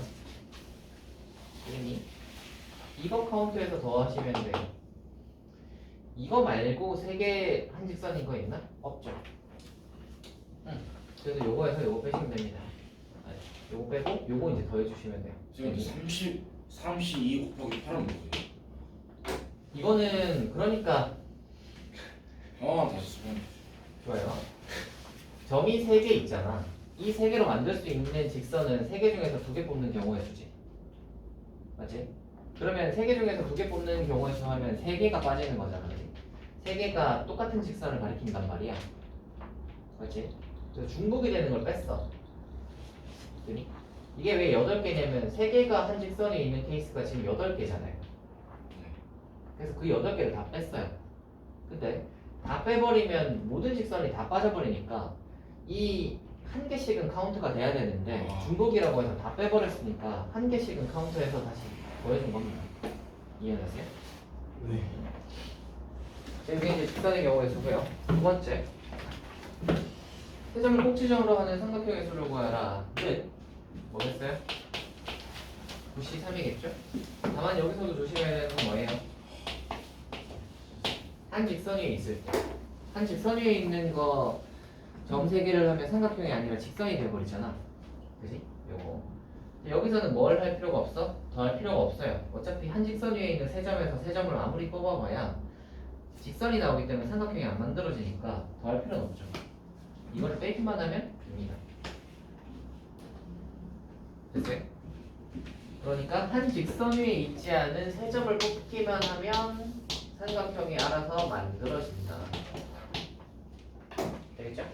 그러니 이거 카운트해서 더하시면 돼요. 이거 말고 3개 한 직선인 거 있나? 없죠. 그래서 요거에서 요거 빼시면 됩니다. 아니, 요거 빼고 요거 이제 더해주시면 돼요. 지금 32 곱하기 8은 뭐예요? 이거는 그러니까 다시 쓰면 좋아요. 점이 3개 있잖아. 이 3개로 만들 수 있는 직선은 3개 중에서 2개 뽑는 경우의 수지. 맞지? 그러면 3개 중에서 2개 뽑는 경우의 수 하면 3개가 빠지는 거잖아. 그치? 3개가 똑같은 직선을 가리킨단 말이야. 맞지? 그래서 중복이 되는 걸 뺐어. 그니? 이게 왜 8개냐면 3개가 한 직선에 있는 케이스가 지금 8개잖아요. 그래서 그 8개를 다 뺐어요. 근데 다 빼버리면 모든 직선이 다 빠져버리니까 이 한 개씩은 카운트가 돼야 되는데 중복이라고 해서 다 빼버렸으니까 한 개씩은 카운트해서 다시 더해준 겁니다. 이해하세요? 네. 이게 이제 직선의 경우의 수고요. 두 번째, 세 점을 꼭지점으로 하는 삼각형의 수를 구하라. 끝. 뭐겠어요? 93이겠죠? 다만 여기서도 조심해야 되는 건 뭐예요? 한 직선 위에 있을 때, 한 직선 위에 있는 거 점 3개를 하면 삼각형이 아니라 직선이 돼버리잖아. 그지? 요거. 여기서는 뭘 할 필요가 없어? 더 할 필요가 없어요. 어차피 한 직선 위에 있는 세 점에서 세 점을 아무리 뽑아봐야 직선이 나오기 때문에 삼각형이 안 만들어지니까 더 할 필요는 없죠. 이거를 빼기만 하면 됩니다. 됐어요? 그러니까 한 직선 위에 있지 않은 세 점을 뽑기만 하면 삼각형이 알아서 만들어진다. 되겠죠?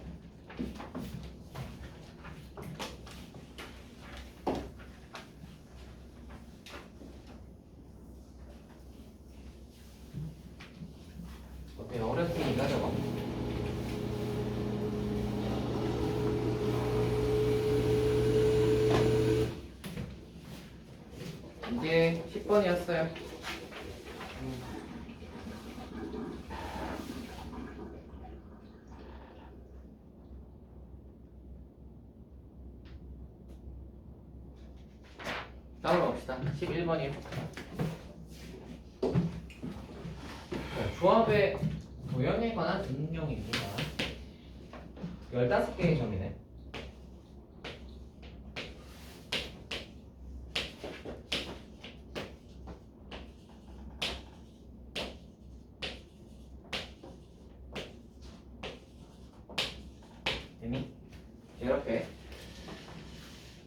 어때요? 어렵긴 하죠? 이게 10번이었어요. 다음으로 봅시다. 11번이요. 조합의 도형에 관한 응용입니다. 15개의 점이네. 이렇게.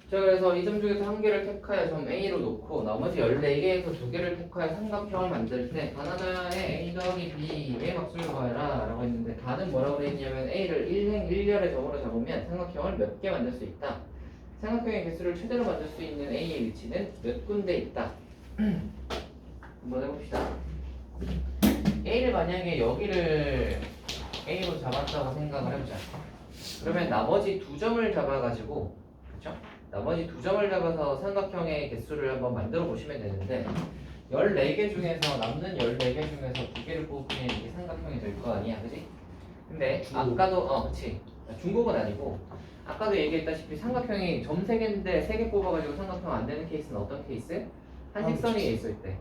자, 그래서 이 점 중에서 한 개를 택하여 점 A로 놓고 나머지 14개에서 2개를 택하여 삼각형을 만들 때 가나다의 A 더하기 B의 박수를 구하라 라고 했는데 가는 뭐라고 했냐면 A를 1행 1열의 점으로 잡으면 삼각형을 몇 개 만들 수 있다. 삼각형의 개수를 최대로 만들 수 있는 A의 위치는 몇 군데 있다. 한번 해봅시다. A를 만약에 여기를 A로 잡았다고 생각을 해보자. 그러면 나머지 2점을 잡아가지고, 그쵸? 나머지 2점을 잡아서 삼각형의 개수를 한번 만들어 보시면 되는데 14개 중에서 남는 14개 중에서 2개를 뽑으면 이게 삼각형이 될 거 아니야, 그지? 근데 중국. 아까도 그치? 중국은 아니고 아까도 얘기했다시피 삼각형이 점 3개인데 3개 뽑아가지고 삼각형 안 되는 케이스는 어떤 케이스? 한 직선 위에 있을 때.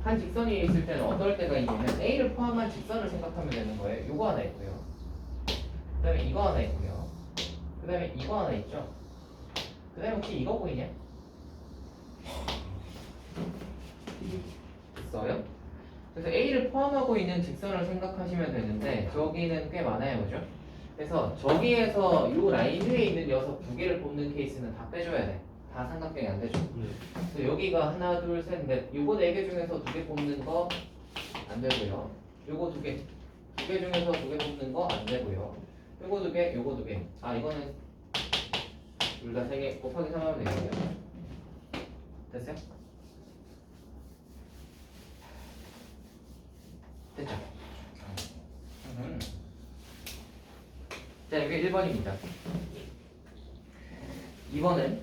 한 직선 위에 있을 때는 어떨 때가 있냐면 A를 포함한 직선을 생각하면 되는 거예요. 요거 하나 있고요. 그 다음에 이거 하나 있고요. 그 다음에 이거 하나 있죠. 그 다음에 혹시 이거 보이냐? 있어요? 그래서 A를 포함하고 있는 직선을 생각하시면 되는데 저기는 꽤 많아요, 그죠? 그래서 저기에서 이 라인 위에 있는 녀석 두 개를 뽑는 케이스는 다 빼줘야 돼. 다 삼각형이 안 되죠. 그래서 여기가 하나, 둘, 셋, 넷. 요거 네 개 중에서 두 개 뽑는 거 안 되고요. 요거 두 개. 두 개 중에서 두 개 뽑는 거 안 되고요. 요거 두 개, 요거 두 개. 아, 이거는 둘 다 세 개 곱하기 3 하면 되겠네요. 됐어요? 됐죠? 자, 이게 1번입니다. 2번은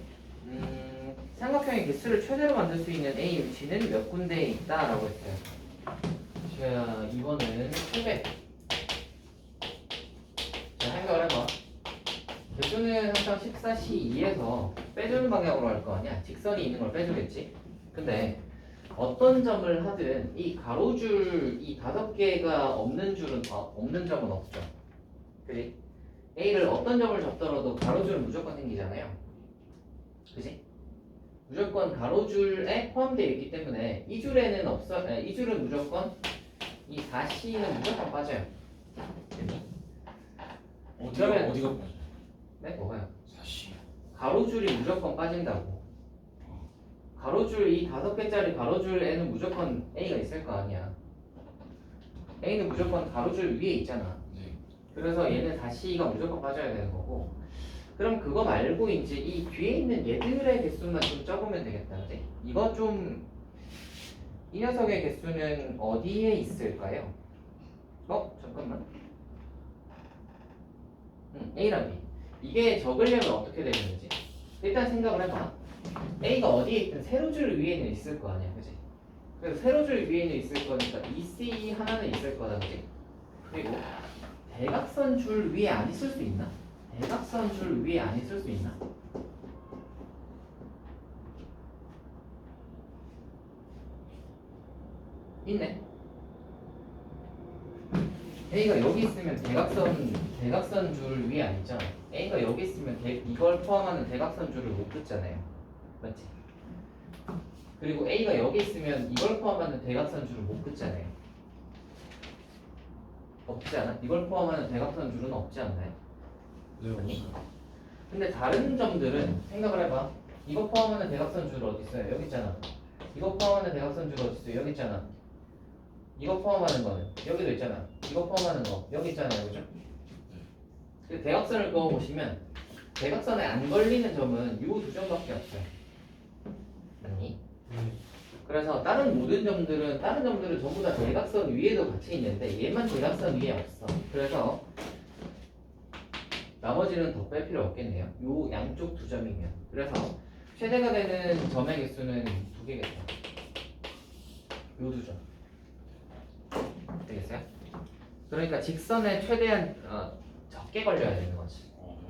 삼각형의 개수를 최대로 만들 수 있는 A 위치는 몇 군데에 있다라고 했어요. 자, 2번은 700. 자, 생각을 해봐. 개수는 항상 14C2에서 빼주는 방향으로 할 거 아니야? 직선이 있는 걸 빼주겠지? 근데 어떤 점을 하든 이 가로줄 이 5개가 없는 줄은 없는 점은 없죠. 그지? A를 어떤 점을 잡더라도 가로줄은 무조건 생기잖아요. 그지? 무조건 가로줄에 포함되어 있기 때문에 이 줄에는 없어. 이 줄은 무조건 이 4C는 무조건 빠져요. 그러면- 어디가 빠져? 네? 뭐가요? 사실. 가로줄이 무조건 빠진다고. 가로줄 이 5개짜리 가로줄에는 무조건 A가 있을 거 아니야. A는 무조건 가로줄 위에 있잖아. 네. 그래서 얘는 4C가 무조건 빠져야 되는 거고. 그럼 그거 말고 이제 이 뒤에 있는 얘들의 개수만 좀 적으면 되겠다. 그지? 이거 좀 이 녀석의 개수는 어디에 있을까요? 잠깐만. A랑 B. 이게 적으려면 어떻게 되는지 일단 생각을 해봐. A가 어디에 있든 세로줄 위에는 있을 거 아니야, 그지? 그래서 세로줄 위에는 있을 거니까 EC 하나는 있을 거다, 그지? 그리고 대각선 줄 위에 안 있을 수 있나? 대각선 줄 위에 안 있을 수 있나? 있네. A가 여기 있으면 대각선 줄 위에 안 있잖아. A가 여기 있으면 이걸 포함하는 대각선 줄을 못 긋잖아요. 맞지? 그리고 A가 여기 있으면 이걸 포함하는 대각선 줄을 못 긋잖아요. 없지 않아? 이걸 포함하는 대각선 줄은 없지 않나요? 네, 아니? 근데 다른 점들은 생각을 해봐. 이거 포함하는 대각선 줄 어디 있어요? 여기 있잖아. 이거 포함하는 대각선 줄 어디 있어요? 여기 있잖아. 이거 포함하는 거는 여기도 있잖아. 이거 포함하는 거 여기 있잖아요, 그죠? 그 대각선을 그어 보시면 대각선에 안 걸리는 점은 이 두 점밖에 없어요. 아니? 그래서 다른 점들은 전부 다 대각선 위에도 같이 있는데 얘만 대각선 위에 없어. 그래서 나머지는 더 뺄 필요 없겠네요. 요 양쪽 두 점이면. 그래서 최대가 되는 점의 개수는 2개겠죠. 요 두 점. 되겠어요? 그러니까 직선에 최대한 적게 걸려야 되는 거지.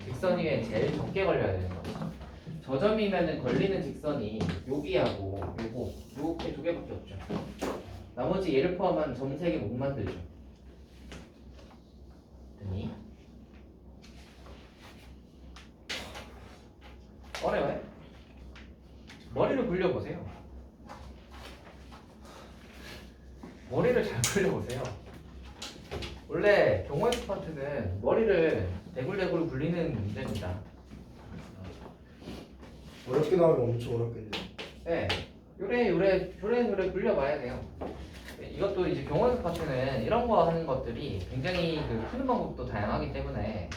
직선 위에 제일 적게 걸려야 되는 거지. 저 점이면은 걸리는 직선이 여기하고 요거 요렇게 2개밖에 없죠. 나머지 얘를 포함한 점 3개 못 만들죠. 됐니? 어려워요? 머리를 굴려보세요. 머리를 잘 굴려보세요. 원래 경우의 파트는 머리를 대굴대굴 굴리는 문제입니다. 어렵게 나오면 엄청 어렵겠네. 네, 요래 굴려봐야 돼요. 이것도 이제 경우의 파트는 이런 거 하는 것들이 굉장히 푸는 방법도 다양하기 때문에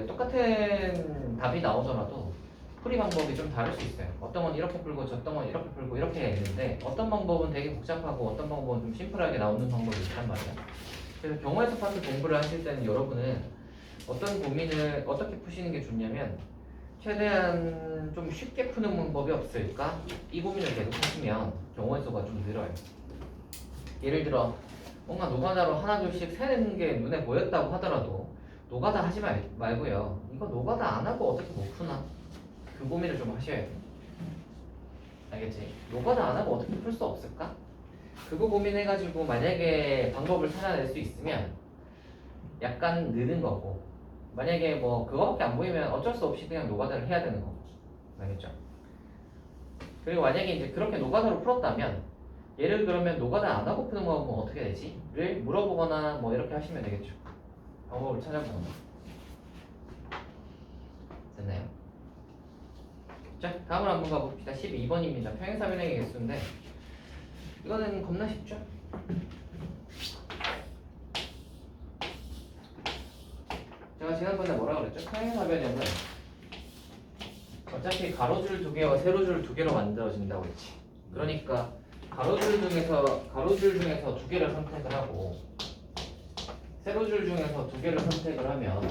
똑같은 답이 나오더라도 풀이 방법이 좀 다를 수 있어요. 어떤 건 이렇게 풀고 어떤 건 이렇게 풀고 이렇게 해야 되는데 어떤 방법은 되게 복잡하고 어떤 방법은 좀 심플하게 나오는 방법이 있단 말이야. 그래서 경우에서 파트 공부를 하실 때는 여러분은 어떤 고민을 어떻게 푸시는 게 좋냐면 최대한 좀 쉽게 푸는 방법이 없을까? 이 고민을 계속 하시면 경우의 수가 좀 늘어요. 예를 들어 뭔가 노가다로 하나 둘씩 세는 게 눈에 보였다고 하더라도 노가다 하지 말고요. 이거 노가다 안 하고 어떻게 못 푸나? 그 고민을 좀 하셔야 돼. 알겠지? 노가다 안 하고 어떻게 풀 수 없을까? 그거 고민해가지고 만약에 방법을 찾아낼 수 있으면 약간 느는 거고, 만약에 뭐 그거밖에 안 보이면 어쩔 수 없이 그냥 노가다를 해야 되는 거고. 알겠죠? 그리고 만약에 이제 그렇게 노가다로 풀었다면 얘를 그러면 노가다 안 하고 푸는 건 뭐 어떻게 되지? 를 물어보거나 뭐 이렇게 하시면 되겠죠. 방법을 찾아보거나. 됐나요? 자, 다음으로 한번 가봅시다. 12번입니다. 평행사변형의 개수인데 이거는 겁나 쉽죠? 제가 지난번에 뭐라 그랬죠? 평행사변형은 어차피 가로줄 두 개와 세로줄 두 개로 만들어진다고 했지. 그러니까 가로줄 중에서 두 개를 선택을 하고 세로줄 중에서 두 개를 선택을 하면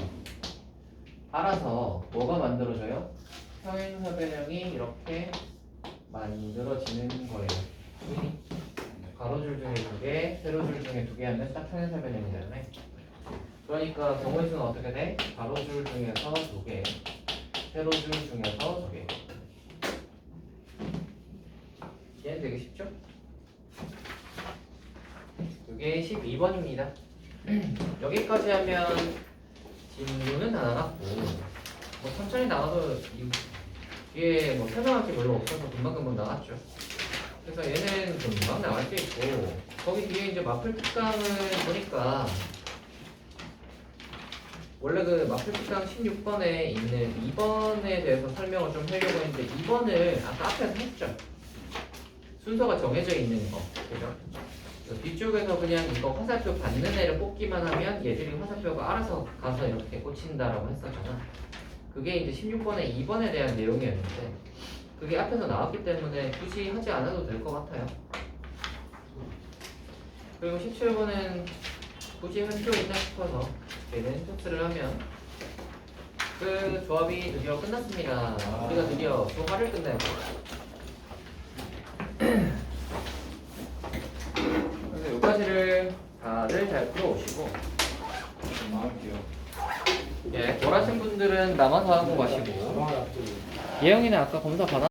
알아서 뭐가 만들어져요? 평행사변형이 이렇게 만들어지는 거예요. 가로줄 중에 두 개, 세로줄 중에 두 개 하면 딱 평행사변형이 되잖아요. 그러니까 경우의 수는 어떻게 돼? 가로줄 중에서 두 개, 세로줄 중에서 두 개. 얘는 되게 쉽죠? 이게 12번입니다. 여기까지 하면 진도는 다 나갔고 뭐 천천히 나가도 이게 뭐 설명할 게 별로 없어서 금방금방 나갔죠. 그래서 얘는 금방 나갈 수 있고 거기 뒤에 이제 마플 특강을 보니까 원래 그 마플 특강 16번에 있는 2번에 대해서 설명을 좀 하려고 했는데 2번을 아까 앞에서 했죠. 순서가 정해져 있는 거, 그죠? 뒤쪽에서 그냥 이거 화살표 받는 애를 뽑기만 하면 얘들이 화살표가 알아서 가서 이렇게 꽂힌다라고 했었잖아. 그게 이제 16번에 2번에 대한 내용이었는데 그게 앞에서 나왔기 때문에 굳이 하지 않아도 될 것 같아요. 그리고 17번은 굳이 할 필요 있나 싶어서 얘는 토스를 하면 그 조합이 드디어 끝났습니다. 우리가 드디어 조화를 끝내고 그래서 여기까지를 다들 잘 풀어오시고 예, 돌아신 분들은 남아서 하고 가시고 예영이는 아까 검사 받았